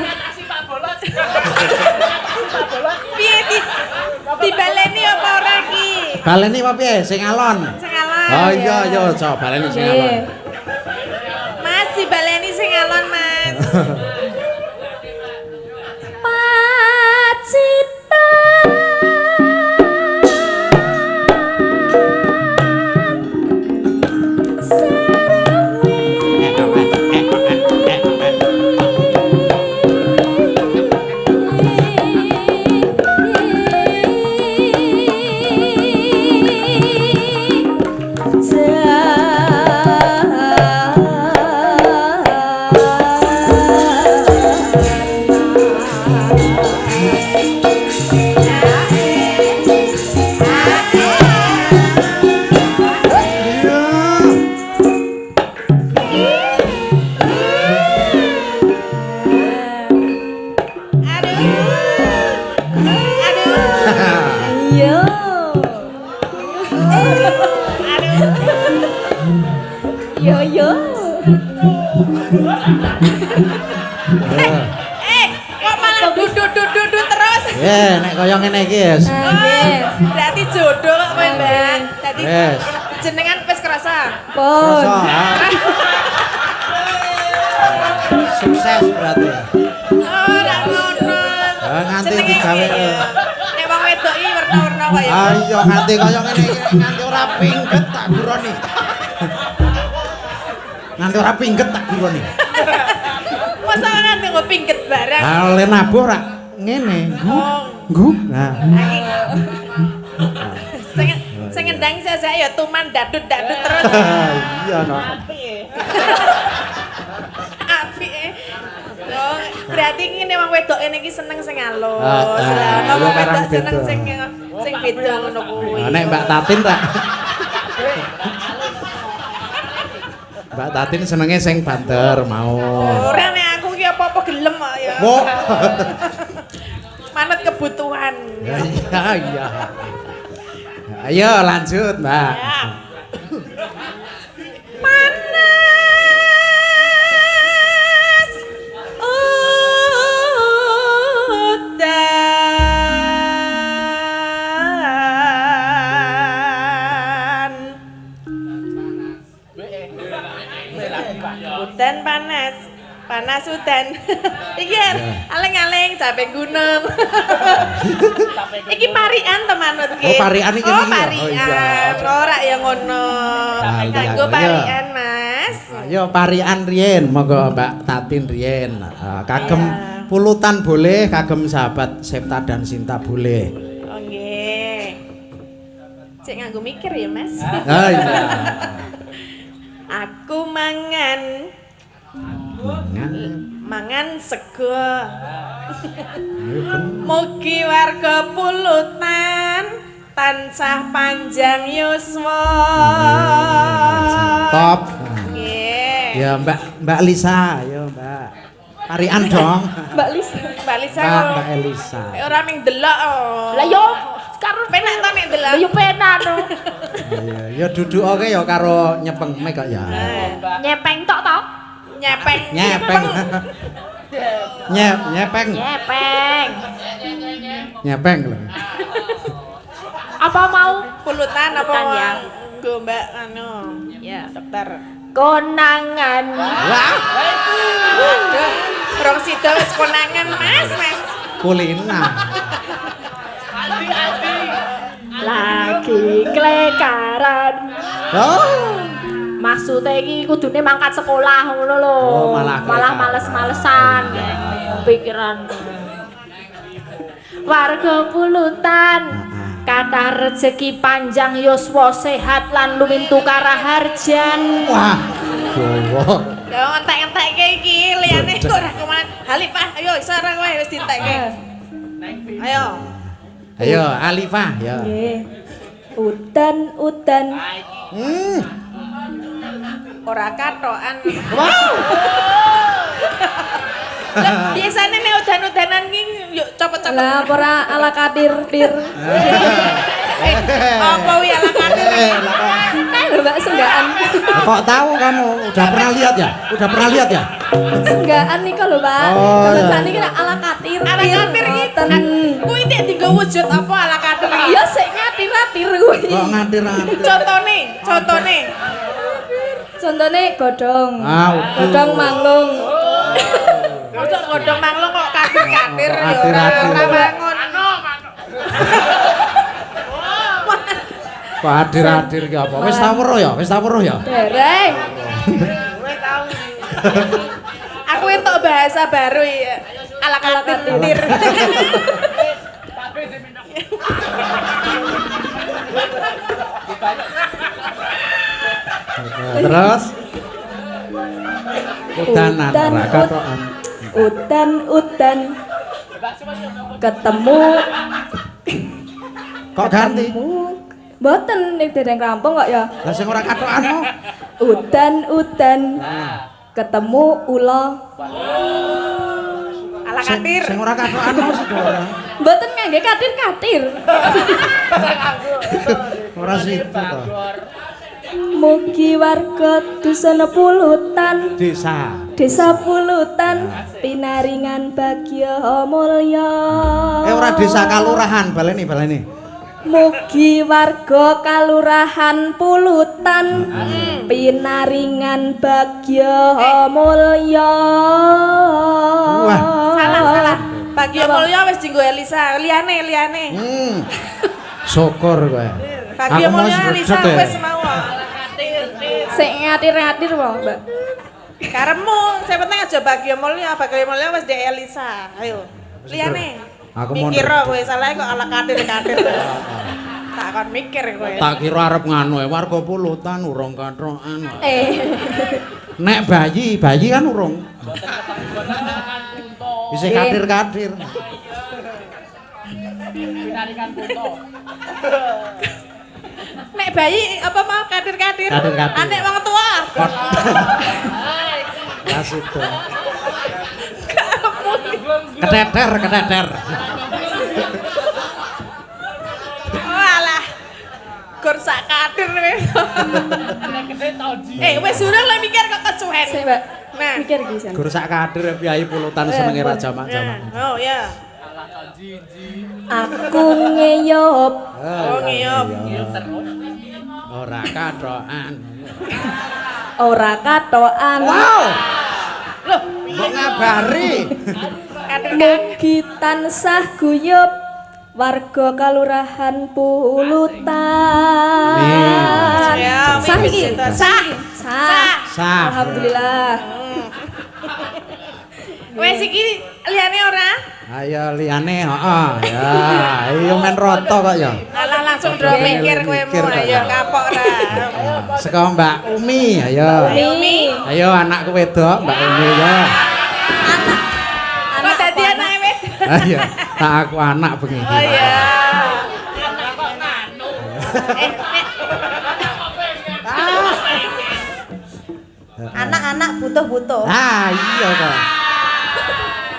Piye dibaleni apa ora iki? Baleni apa piye? Sing alon. Sing alon. Oh iya, coba baleni sing alon. Mas dibaleni sing alon, Mas. Kok malah duduk terus? Nek kaya ngene iki, Yes. Berarti jodoh kok kowe, Mbak. Dadi Yes. jenengan wis kerasa. Pun. Sukses berarti. Ora ngono. Nganti Jenenge digawe. iki. Nek wong wedok iki werna-werna kaya. Ayo nganti kaya ngene iki nganti ora pingget tak guroni. Nganti ora pingget tak guroni. Masa nganti kok pingget barang. Ah, oleh nabuh ora ngene. Nggu. Nah. Sing ngendang sesek ya tuman dadut-dadut terus. Iya no. Apik. Oh, berarti ngene wong wedok ngene iki seneng sing alus. Iya, Lah wong wedok karang seneng beda. sing beda ngono kuwi. Nek Mbak Tatin tak. Mbak Tatin senenge sing banter mau. Ora nek aku ki apa-apa gelem kok ya. Wo. Manut kebutuhan. Iya. Ayo lanjut, Mbak. Ya. Panas udan panas udan. Iki aleng-aleng capek gunung. Iki parian teman-teman iki. Oh, parian iki. Oh, Oh, parian. iya. Ora ya ngono. Iya, Kanggo iya. parian, Mas. Ayo parian riyen, monggo Mbak Tatin riyen. Kagem pulutan boleh, kagem sahabat Septa dan Sinta boleh. Oh nggih. Cek nganggo mikir ya, Mas. Ah iya. Aku mangan sego Mugi warga Pulutan tansah panjang yuswa. Top. Nggih. Ya Mbak Lisa, ya Mbak. Tarian dong. Mbak Lisa Mbak Elisa. ora ming delok. Lah yo sekarang Penak to nek delok. Lah yo penak to. Iya, ya duduke ya karo nyepeng kok ya. Nyepeng tok to. Nyepeng. Nyepeng. Nyepeng. Nyepeng. Nyepeng lho. Apa mau Pulutan apa Pulutan, ya. Nggo Mbak anu. ya Dokter. konangan. Wah, Aduh, rong sida wis konangan Mas. kulina. Lagi klekaran. Oh. Maksudnya iki kudune mangkat sekolah ngono lho. Oh, malah klekaran. males-malesan. Pikiran. Warga Pulutan kathah rezeki panjang yuswa sehat lan lumintu karaharjan. Wah. Gowo. Ya entek-entekke iki liyane kok ora kemana. Halifah, ayo sarang wae wis ditekke. Ayo. Ayo Alifah ya. Nggih. Udan-udan. Ora katokan. Wow. Lah biasane nek udan-udanan ki yuk cepet-cepet. Lah ora ala kadir-dir. Apa wi ala kadir? Kan lho Mbak senggaan. Kok tahu kamu? Udah pernah lihat ya? Udah pernah lihat ya? Senggaan nika lho Pak. Oh, iya. Kalau niki ala kadir. Ala kadir iki. Kuwi nek dienggo wujud apa ala kadir? Iya sik ngatir-atir kuwi. Kok ngantir-ngantir? Contone. Contone godhong. Godhong manglung. Mosok godhong manglung kok kadir-kadir Kok ya kadir-kadir. ora bangun. Kok hadir-hadir ki apa? Wis tau weruh ya? Wis tau weruh ya? Dereng. Kowe tau. Aku entuk bahasa baru ya. Ala kadir. Terus udanan ora katokan. Udan-udan. Ketemu. Kok ganti? Mboten ning dereng rampung kok ya. Lah sing ora katokan mau. Udan-udan. Ketemu ula. Ala kadir. Sing ora katokan mau sedora. Mboten ngangge katir-katir. Ora situ to. Mugi warga Dusana Pulutan. Desa. Pulutan pinaringan bagya mulya. Ora desa kalurahan, baleni. Mugi warga Kalurahan Pulutan pinaringan bagya mulya. Wah. Salah. Bagya mulya wis dienggo Elisa, liyane. Syukur kowe. Bagya Aku mau mulya Elisa sedek, wis mau. Sik ngatir-ngatir wae, Mbak. Karemu, saya penting aja bagya mulya wis di Elisa. Ayo. Liyane. Aku mau mikir kowe salah kok ala kadir-kadir. Tak kon mikir kowe. Tak kira arep nganu warga Pulutan urung katrokan. Nek bayi kan urung. Bisa kadir-kadir. Nek bayi apa mau kadir-kadir? Kadir-kadir. Anek wong tua. Ya situ. Keteter. Walah. Gur sak kadir wis. Wis urung lah mikir kok kesuwen. sik, Mbak. Nah. Mikir iki jan. Gur sak kadir Piai Pulutan senenge ra jamak-jamak. Oh ya. Aku ngeyop. Oh ngiyop. Ora katrokan. Ora katokan. Wow. Loh, mbok ngabari. Mugi tansah guyub warga Kalurahan Pulutan. Ya, Sah iki. Sah. Sah. Alhamdulillah. Wes iki liyane ora? Ayo liyane heeh ya. Ayo men roto kok ya. Alah langsung do mikir kowe mu ayo kapok ora. Saka Mbak Umi ayo. Umi. Ayo anakku wedok Mbak Umi ya. Kok dadi anake wedok? Iya, tak aku anak bengi. Oh iya. Anak-anak butuh-butuh. Ah, iya kok.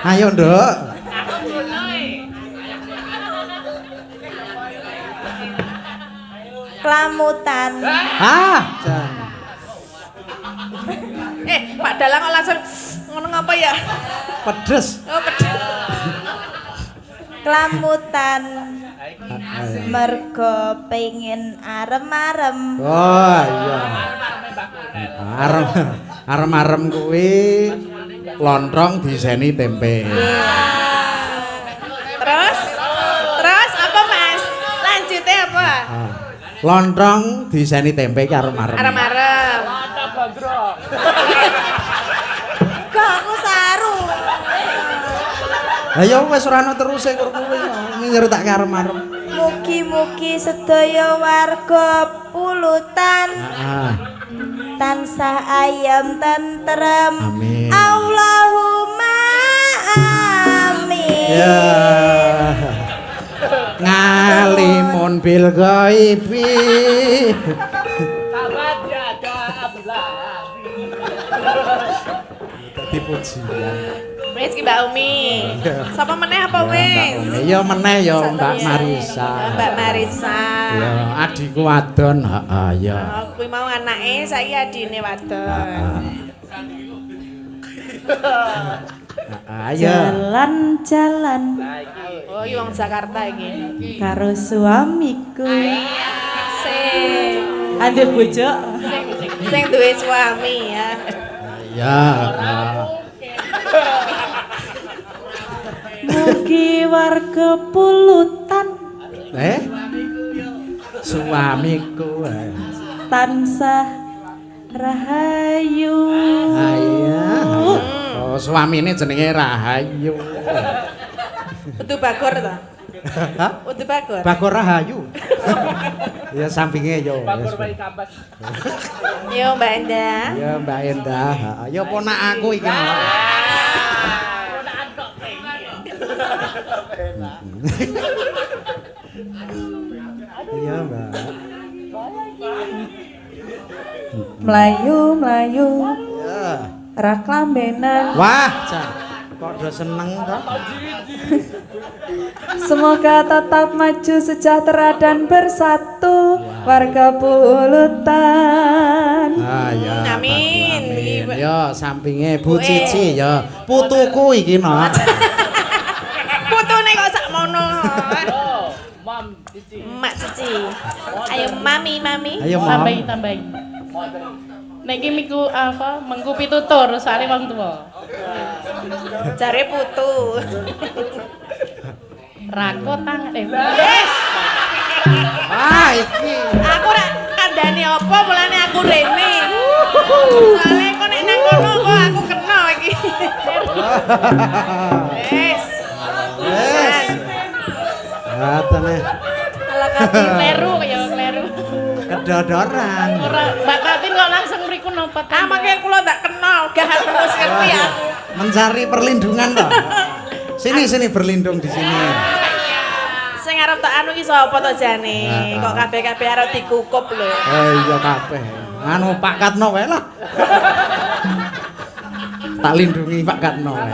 Ayo, Nduk. Kelamutan. Ah, jan. Pak Dalang kok langsung ngono ngapa ya? Pedes. Oh, pedes. Kelamutan. Mergo pengen arem-arem. Oh, iya. Arem-arem kuwi lontong diseni tempe. Terus apa Mas? Lanjutnya apa? Lontong diseni tempe ki arem-arem. Arem-arem. Kok aku saru. Lah ya wis ora ono teruse karo kuwi. Nyritake arem-arem. Mugi-mugi sedaya warga Pulutan Heeh. tansah ayam tentrem. Amin. Allahumma amin. Ya. Ngalimun bil ghaibi. Dadi pujian. Wis ki Mbak Umi. Sapa meneh apa wis? Ya meneh ya Mbak Marisa. Mbak Marisa. Ya adikku wadon, heeh ya. Oh, kuwi mau anake saiki adine wadon. Ayo. Jalan-jalan Oh, iki wong Jakarta iki. karo suamiku. Sing Ade bojo. sing duwe suami ya. Ya. Mugi warga Pulutan Suamiku. tansah rahayu. Iya. Oh, suamine jenenge Rahayu. Udu Bagor to? Hah? Udu Bagor. Bagor Rahayu. Ya sampinge yo. Yo Mbak Endah. Ya Mbak Endah, heeh. Ya ponak aku iki. Iya, Mbak. Melayu Ya. rak lambenan. Wah, Cak. Kok udah seneng toh? Semoga tetap maju sejahtera dan bersatu warga Pulutan. Ah ya. Amin. Amin. Ya sampinge Bu Cici ya. Putuku iki no. Putune kok sakmono. Mak Cici. Ayo mami. Ayo Mom. Tambahin. Niki miku apa mengku pitutur soalnya wong tua. Jare putu. Rako tangan Yes. Ah iki. Aku ora kandhani apa mulane aku rene. Soale kok nek nang kono kok aku kena iki. Yes. Yes. Atane Ala kati kleru ya kleru. kedodoran. Ora Mbak Tatin kok langsung mriku napa Ah mangke kula tak kenal, gah terus ngerti aku. Mencari perlindungan toh. Sini berlindung di sini. Sing arep tak anu iki sapa to jane? Kok kabeh-kabeh arep dikukup lho. Oh iya kabeh. Anu Pak Katno wae lah. Tak lindungi Pak Katno wae.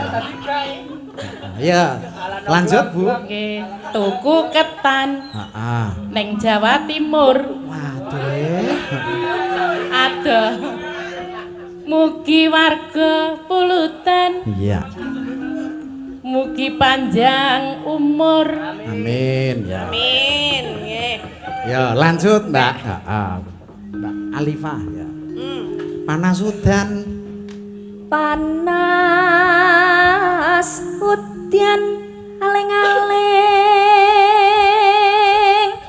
Ya, lanjut Bu. Nggih, tuku ketan Heeh. ning Jawa Timur. Waduh. Ada. Mugi warga Pulutan, Iya. mugi panjang umur. Amin ya. Amin. Nggih. Ya, lanjut Mbak. Mbak Alifah ya. Panas udan Panas udan aleng-aleng.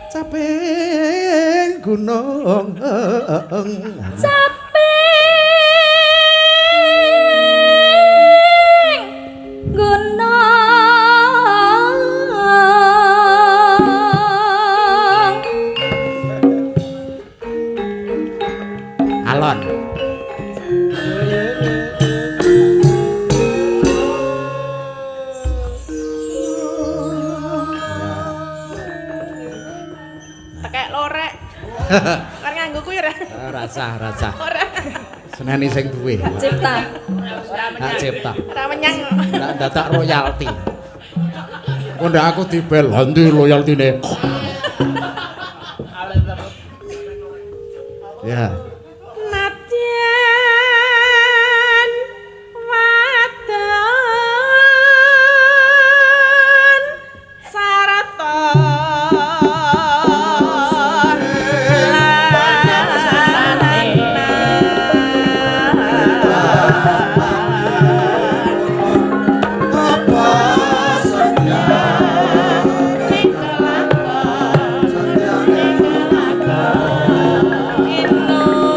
capek gunung. Capek gunung. Alon. Kan nganggo kuwi ora. Rasa. Ora. Seneni sing duwe. Cipta. Hak cipta. Ora menyang. Ndak dadak royalti. Kok ndak aku dibel handi royaltine. Ya. Nadyan wadon sarata Ino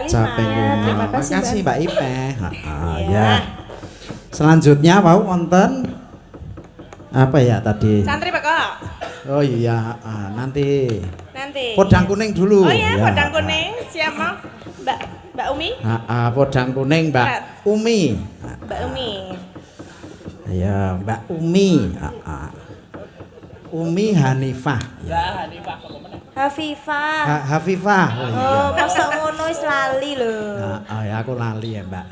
Caping Gunung. Terima kasih, Makasih Mbak. Mbak Ipe. Iya. Ya. Selanjutnya mau wonten apa ya tadi? Santri Pak kok. Oh iya, nanti Nanti. podang kuning dulu. Oh iya, Ya. podang kuning. Siapa? Mbak Umi? Podang kuning Mbak Umi. Mbak Umi. Ya, Mbak Umi. Umi Hanifah. Hafifah. Hafifah. Oh iya. Oh, masa ngono wis lali lho. Ya aku lali ya, Mbak.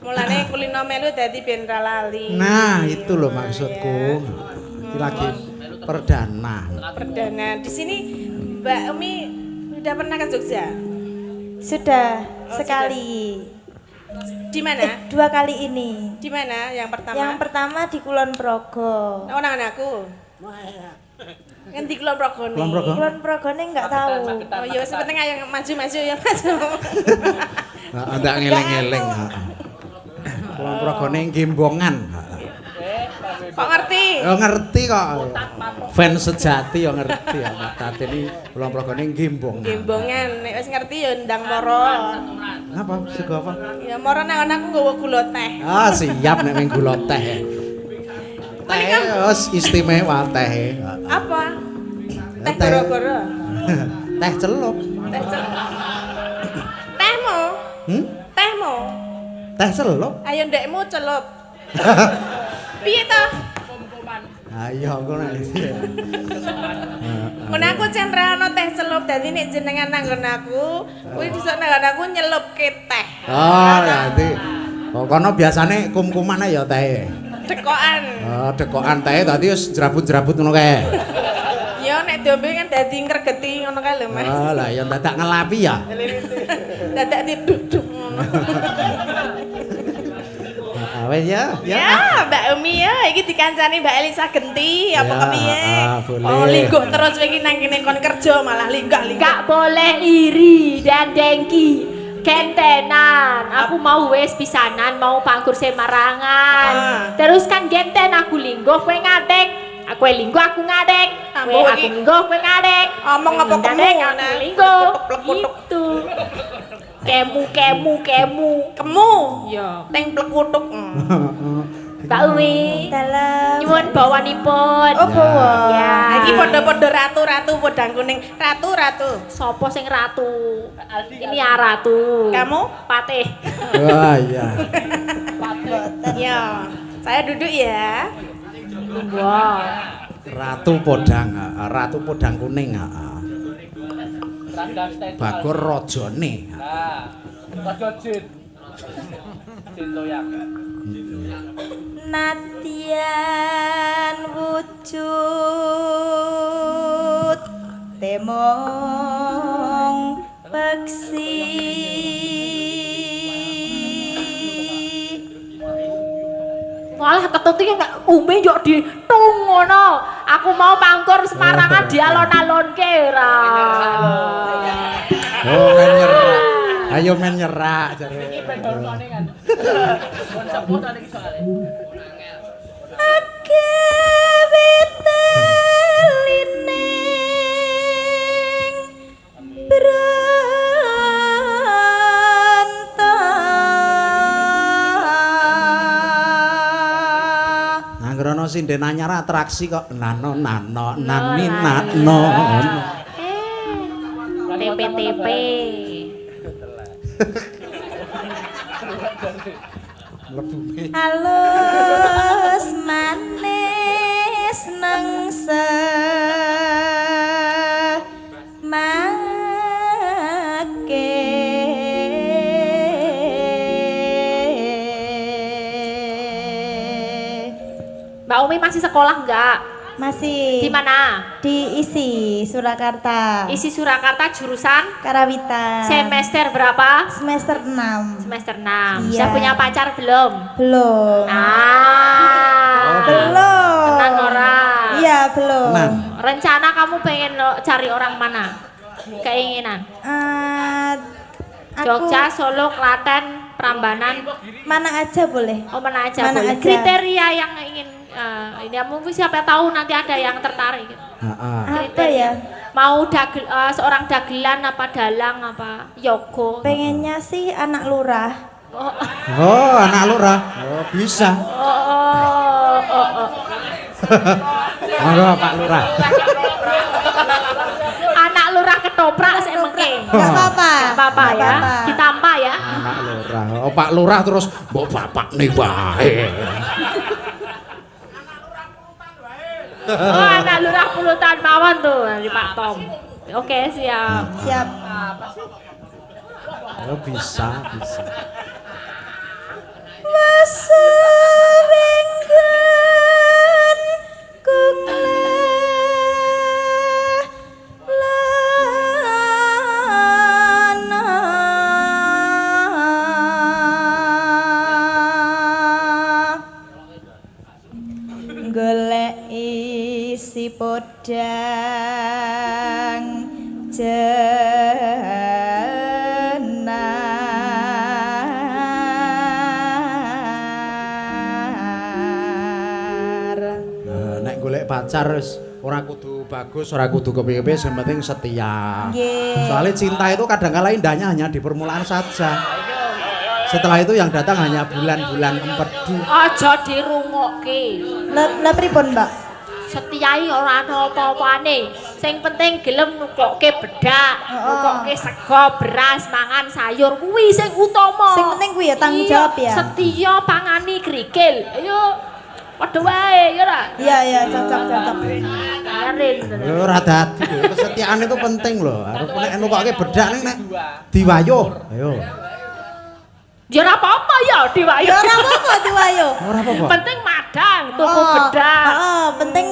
Mulane kulino melu dadi ben ra lali. Nah, itu loh maksudku. Ini lagi perdana. Perdana. Di sini Mbak Umi sudah pernah ke Jogja? Sudah Oh, sekali. Di mana? 2 kali ini. Di mana? Yang pertama? Yang pertama di Kulon Progo. Oh, nang aku. Yang di Kulon Progo nih. Kulon Progo? Kulon Progo nih nggak tahu. Oh iya, sepenting yang maju-maju yang maju. Ndak ngeleng-ngeleng. Kulon Progone Gimbongan. Kok ngerti? Oh ngerti kok. Fans sejati yo ngerti ya Mbak Tati ini Kulon Progone Gimbongan. Gimbongan, nek wis ngerti ya ndang moro. Apa? Sego apa? Ya moro nang aku nggawa gula teh. Siap nek ming gula teh. Teh wis istimewa teh. Apa? Teh goro-goro. Teh celup. Teh celup. Tehmu? Tehmu? Teh celup. Ayo ndekmu celup. Piye to? Ayo ngono iki. Mun aku cendra ana teh celup dadi nek jenengan nanggon aku, kuwi disok nanggon aku nyelupke teh. Oh, nanti. Kok kono biasane kum-kuman ya teh. Dekokan. Oh, dekokan teh dadi wis jerabut-jerabut ngono kae. Ya nek diombe kan dadi ngregeti ngono kae lho, Mas. Oh, lah ya dadak ngelapi ya. Dadak diduduk ngono. Wes ya, Ya, Mbak Umi ya, iki dikancani Mbak Elisa Genti, apa Ya, kepiye? boleh. Oh, lingguh terus kowe iki nang kene kon kerja malah linggah-linggah. Gak boleh iri dan dengki. Gentenan, aku mau wes pisanan, mau pangkur semarangan. Terus kan genten aku lingguh, kowe ngadek. Aku lingguh, aku ngadek. Kowe Ambo aku iki lingguh, kowe ngadek. omong apa kemu Ngadek, aku nah. lingguh. Plek-plek-plek. Gitu. Kemu. Kemu. Ya. Teng plekutuk. Mbak Umi, Dalam. nyuwun bawanipun. Oh, bawa. Ya. Iki padha-padha ratu-ratu podang kuning. Ratu-ratu. Sopo sing ratu? Ini ya ratu. Kamu? Patih. Wah, iya. Ya. Saya duduk ya. Wah. Ratu podang kuning. Bagor rajane. Natian wujud temong peksi Malah ketuti nek Umi yo ditung ngono. Aku mau pangkur semarangan di alon-alonke ra. Oh, men nyerak. Ayo men nyerak jare. Anggrono sinden anyar atraksi kok nano nani nano. TP. halus manis nengse Mbak Umi masih sekolah enggak? Masih. Di mana? Di ISI Surakarta. Isi Surakarta jurusan Karawitan. semester berapa? Semester 6. Semester 6. Iya. Sudah punya pacar belum? Belum. Belum. Tenang orang. Iya, belum. Tenang. Rencana kamu pengen cari orang mana? Keinginan? Aku Jogja, Solo, Klaten, Prambanan. mana aja boleh. Oh mana aja Mana boleh. aja. Kriteria yang ingin ini ya mungkin siapa tahu nanti ada yang tertarik. Apa ya? Mau seorang dagelan apa dalang apa yogo? Pengennya sih anak lurah. Oh, anak lurah. Oh, bisa. Monggo Pak Lurah. Anak lurah ketoprak sik mengke. Enggak apa-apa. Enggak apa-apa ya. Ditambah ya. Anak lurah. Oh, Pak Lurah terus mbok bapak nih wae. Oh, anak lurah pulutan mawon tuh dari Pak Tom. Oke, siap. Siap. Oh, bisa. Maserenggan kung golek isi podang Nek golek pacar wis ora kudu bagus, ora kudu kepiye-kepiye, yang penting setia. Nggih. Soalnya cinta itu kadang-kala indahnya hanya di permulaan saja. Setelah itu yang datang hanya bulan-bulan empedu. Aja dirungokke. Lah pripun, Mbak? Setiai ora ana apa-apane. Sing penting gelem nukokke bedak, nukokke sego, beras, mangan sayur kuwi sing utama. Sing penting kuwi ya tanggung jawab ya. Setia pangani krikil. Ayo padha wae ya ora? Iya, cocok. Ngarin. Ora dadi. Kesetiaan itu penting loh. Harus nek nukokke bedak nek diwayuh. Ayo. Ya ora apa-apa ya diwayu. Ya ora apa-apa diwayu. Ora apa-apa. Penting madang, tuku bedak. Heeh, penting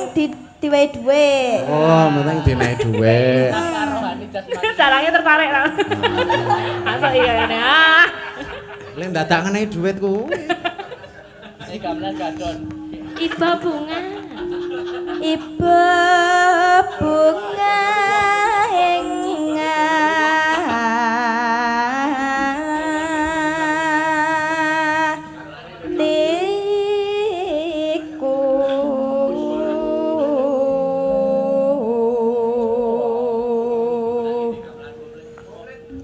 diwehi dhuwit. Oh, penting dinaik dhuwit. Caranya tertarik lah. Masa iya ya nih ah. Lek dadak ngenai dhuwit kuwi. Iba bunga. Iba bunga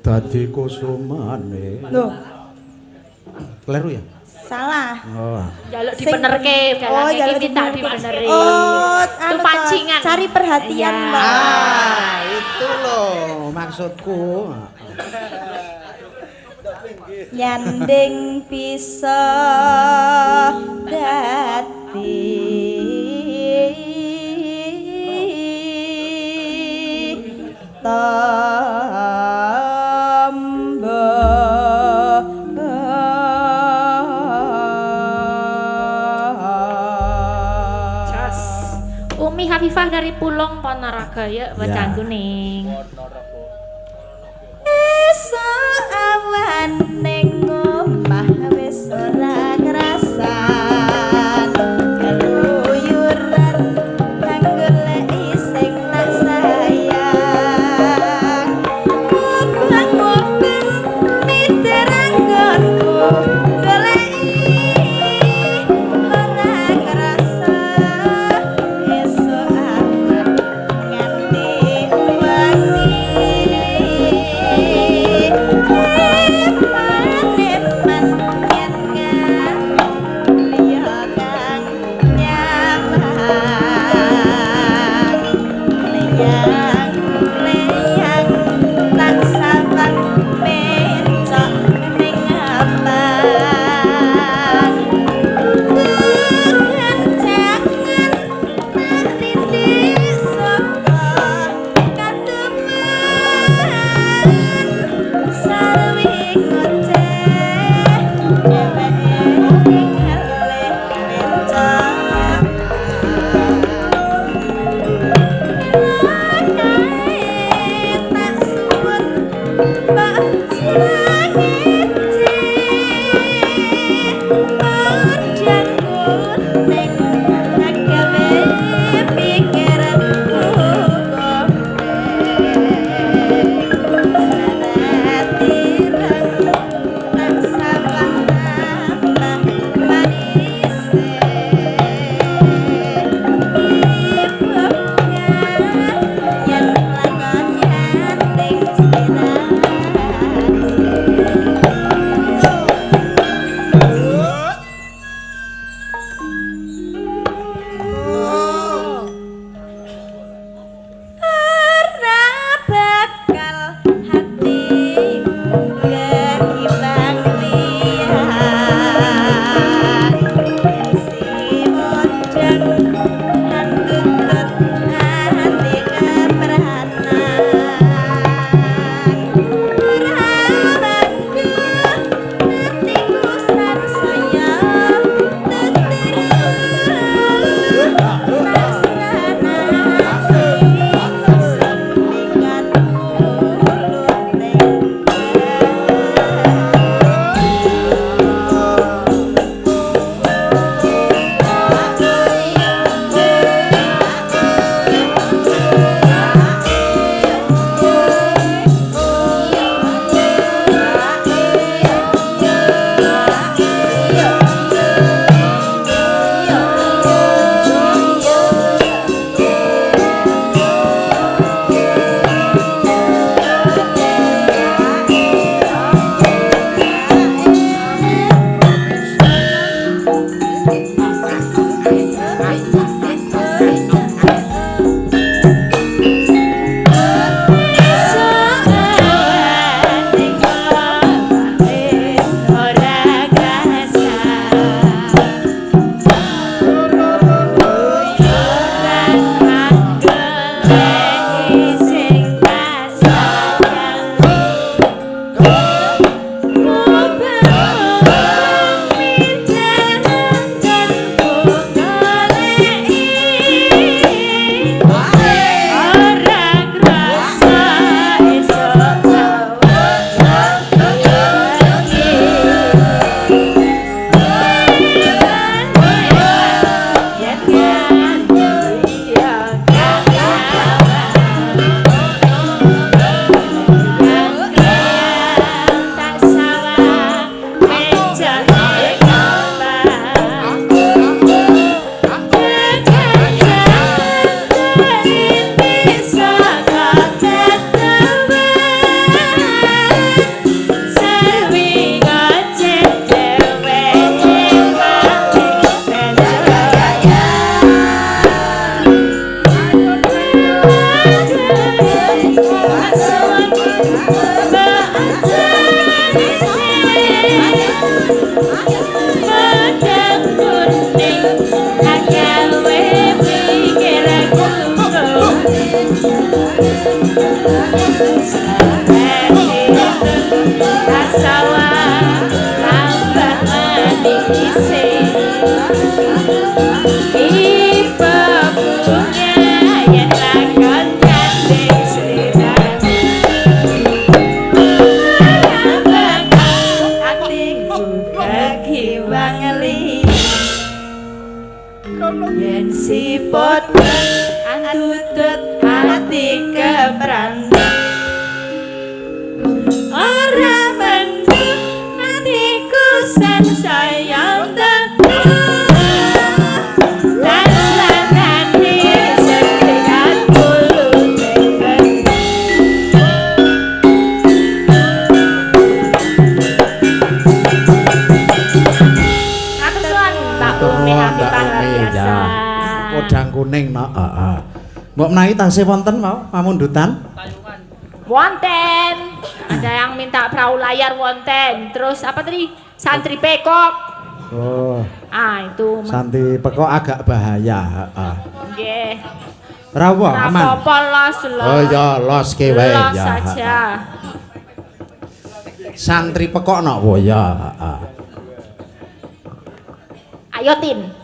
Dadi kusumane. Loh, Kleru ya? salah. Oh. Jaluk dibenerke, jaluk iki tak dibeneri. Oh, Itu anu toh, pancingan. cari perhatian, Iya. Mbak. Itu loh maksudku. Nyanding bisa dadi Umi Hafifah dari Pulong Ponorogo ya baca kuning. Esok awan ning omah wis ora kerasan keluyuran kang goleki sing tak sayang mubeng mitir anggonku goleki ora kerasa esok awan nganti wangi Yen siput antutut hati keberani ora mendung hatiku sen sayang teguh dan selatani setrikat bulu teken Atursuan Mbak Umi Hafifah luar biasa. Podang kuning no. Heeh. Mbok menawi tasih wonten mau pamundutan? Wonten. Ada yang minta perahu layar wonten. Terus apa tadi? Santri pekok. Oh, Ah, itu. Santi pekok agak bahaya, heeh. Nggih. Rawo aman. Apa-apa los. Oh ya, los ke wae Los ya. saja. Santri pekok no, oh ya, heeh. Ayo Tin.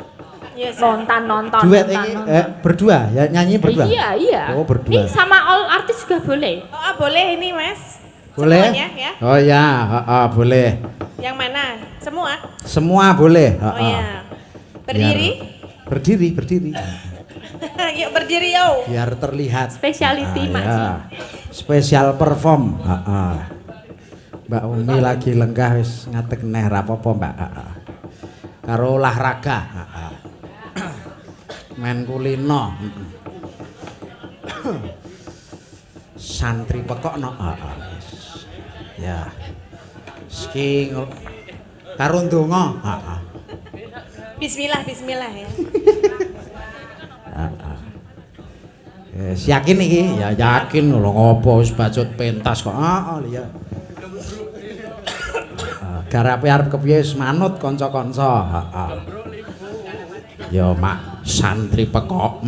Yes, Nonton. Duet ini berdua ya, nyanyi berdua. Iya. Oh, berdua. Ini sama all artis juga boleh. Oh, boleh ini Mas. Boleh? Semuanya ya. Oh ya, boleh. Yang mana? Semua? Semua boleh, Oh ya. Berdiri? Berdiri. Yuk berdiri yo. Biar terlihat. Speciality Mas. Ya. Special perform, Mbak Umi lagi lenggah wis ngatek neh ra apa-apa, Mbak. Karo olahraga, main kulino. Santri pekok no. Ya. Ski karo ndonga, Bismillah ya. Yakin iki? Ya yakin lho ngopo wis bacut pentas kok. Iya. Garape arep kepiye wis manut kanca-kanca. Ya mak santri pekok.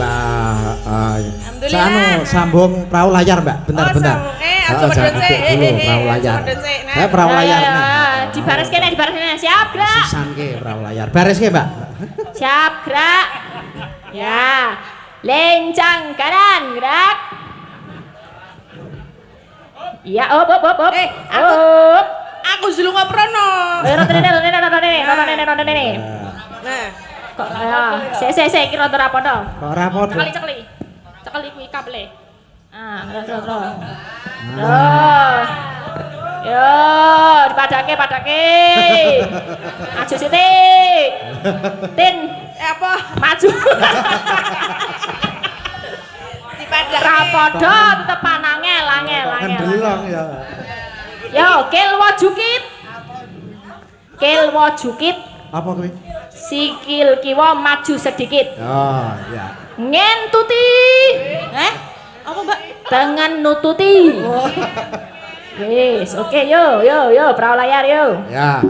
alhamdulillah. Alhamdulillah. Sanu sambung perahu layar, Mbak. Bentar. Aja medhot sik. Perahu layar. Nah. Perahu layar. Dibaris kene. Siap, gerak. Sisan ke perahu layar. Baris ke, Mbak. Siap, gerak. Ya. Lencang kanan, gerak. Iya, op. Aku Zulunga Prono. Rene. Nah, Kok ya, saya kira ora padha. Ora padha. Cekeli kuwi kabele. Terus. Yo, dipadake. Maju sithik. Tin, apa? maju. Dipadake. Ra padha tetep angel. Ndelong ya. Yo, kilwa jukit. Apa kuwi? Sikil kiwa maju sedikit. Oh, iya. Ngentuti. Apa Mbak? Dengan nututi. Wis, oke yo, perahu layar yo. Ya,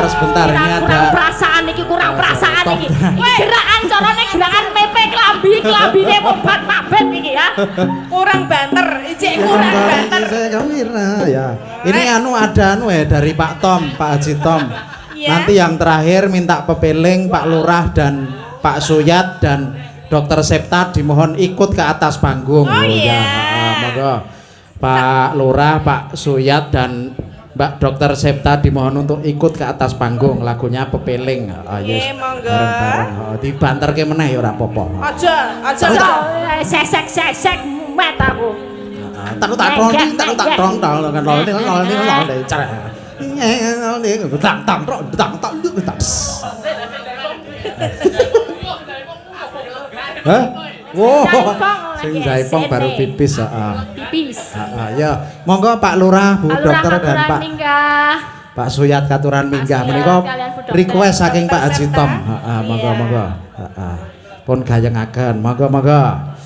sebentar ini ada kurang perasaan iki. Gerakan carane gerakan mepe klambine obat mabet iki ya. Kurang banter, kurang banter. Ya. Ini ada dari Pak Haji Tom. Ya. Nanti yang terakhir minta pepeling Pak Lurah dan Pak Suyat dan Dokter Septa dimohon ikut ke atas panggung. Oh iya. Monggo. Pak Lurah, Pak Suyat dan Mbak Dokter Septa dimohon untuk ikut ke atas panggung, lagunya pepeling. Yes. Monggo. Bareng-bareng. Dibanterke meneh ya ora apa-apa. Aja. Sesek met aku. Hah? Wow, sing jaipong baru pipis. Pipis. Ya, monggo Pak Lurah, Bu Dokter dan Pak Suyat katuran minggah menika request saking Pak Haji Tom. Monggo. Pun gayengaken, monggo.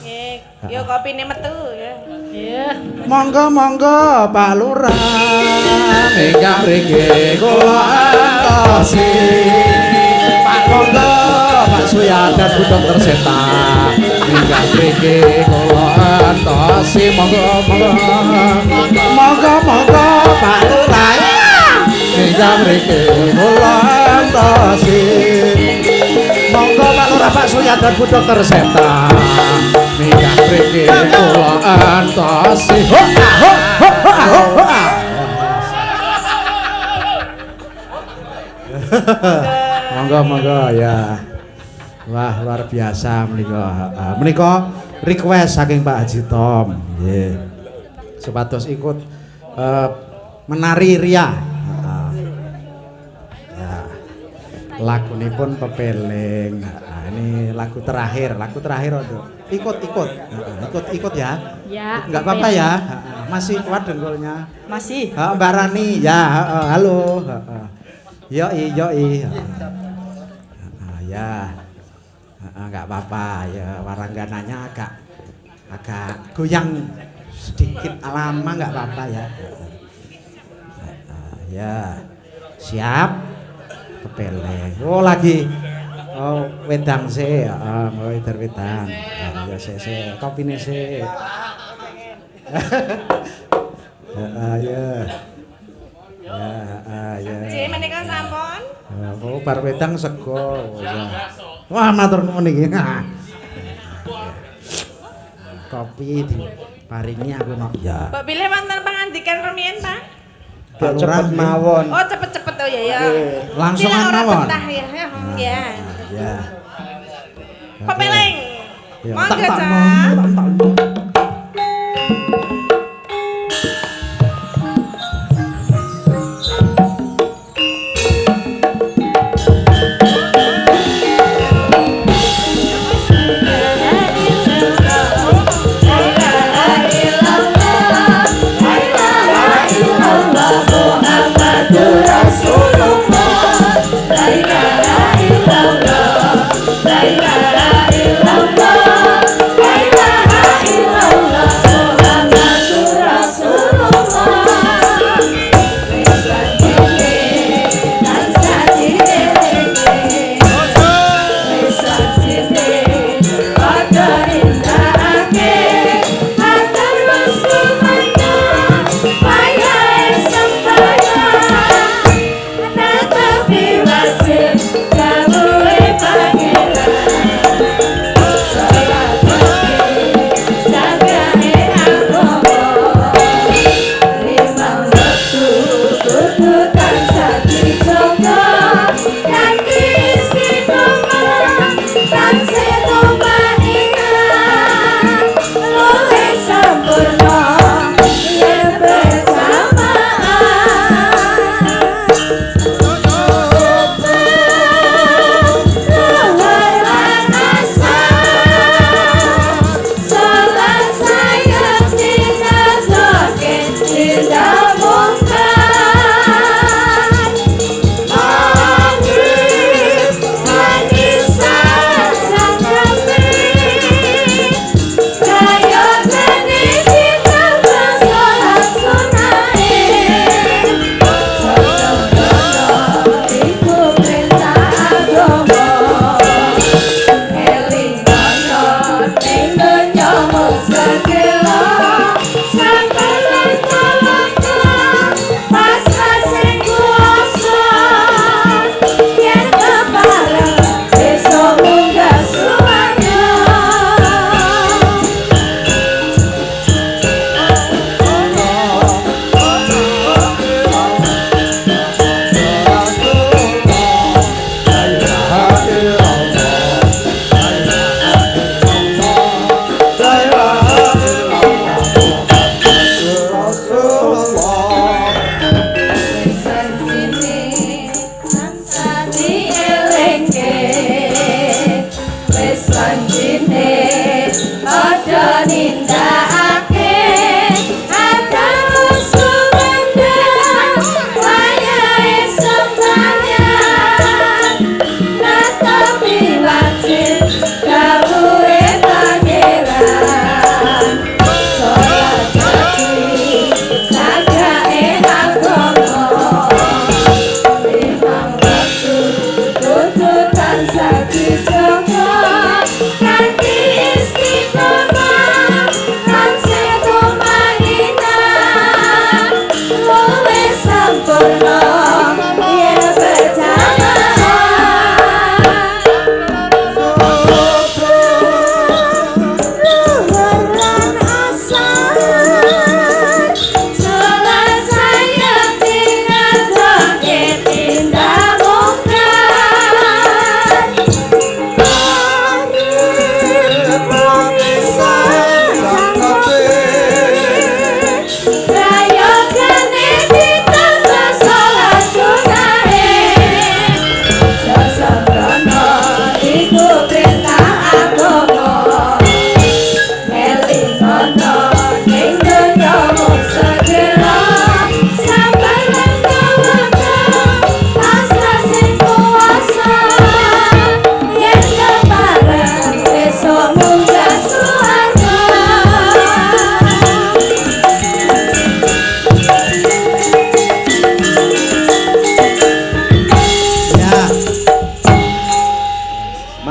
Nggih, yo kopine metu ya. Monggo Pak Lurah minggah mriki kula antosi. Monggo Pak Suyat dan Bu Dokter Septa minggah mriki kula antosi. Monggo Pak Lurah minggah mriki kula antosi. Monggo Pak Lurah, Pak Suyat dan Bu Dokter Septa minggah mriki kula antosi. Monggo ya. Wah, luar biasa menika request saking Pak Haji Tom. Nggih. Supados ikut menari ria. Ya. Lagunipun pepeling. Ini lagu terakhir Odo. Ikut ya. Ya. Enggak apa-apa ya. Masih kuat dengkulnya. Masih. Mbak Rani ya. Halo. Yoi. Ya. Enggak apa-apa ya, waranggananya agak goyang sedikit lama enggak apa-apa ya. Ya. Siap. Kepeleng. Oh lagi. Oh wedang sih. Wedang. Ya sih. Kopine sih. Ya. J menika sampun. Oh bar wedang sego. Ya. Wah matur nuwun iki. Kopi diparingi aku nok. Ya. Mbak pilih wonten pangandikan rumiyin, Pak? Cepet mawon. Oh, cepet-cepet oh ya. Langsung mawon. Ya. Ya. Ya. Pepeleng. Ya. Monggo, Cak. La ilaha illallah, la ilaha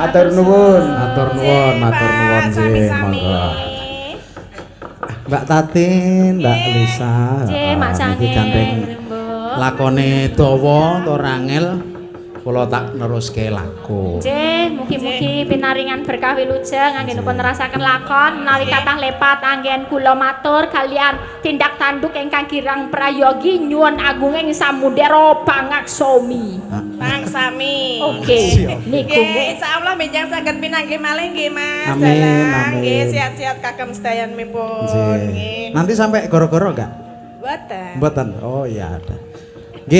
Matur nuwun. Matur nuwun, matur nuwun nggih, monggo. Mbak Tatin, Mbak Elisa. Nggih, Mak Niki gandeng Mbok. lakone dawa to rangel. Kula tak neruske laku. Nggih, mugi-mugi pinaringan berkah wilujeng anggenipun nerasaken lakon menawi kathah lepat anggen kula matur kalian tindak tanduk ingkang kirang prayogi nyuwun agunging samudera pangaksomi. Pangsami. Oke, niku Nggih, insyaallah benjang saged pinanggih malih nggih Mas. Amin, Dalang. amin. Nggih, sehat-sehat kagem sedayanipun. Nggih. Nanti sampai goro-goro enggak? Mboten. Mboten. Oh iya ada. Nggih.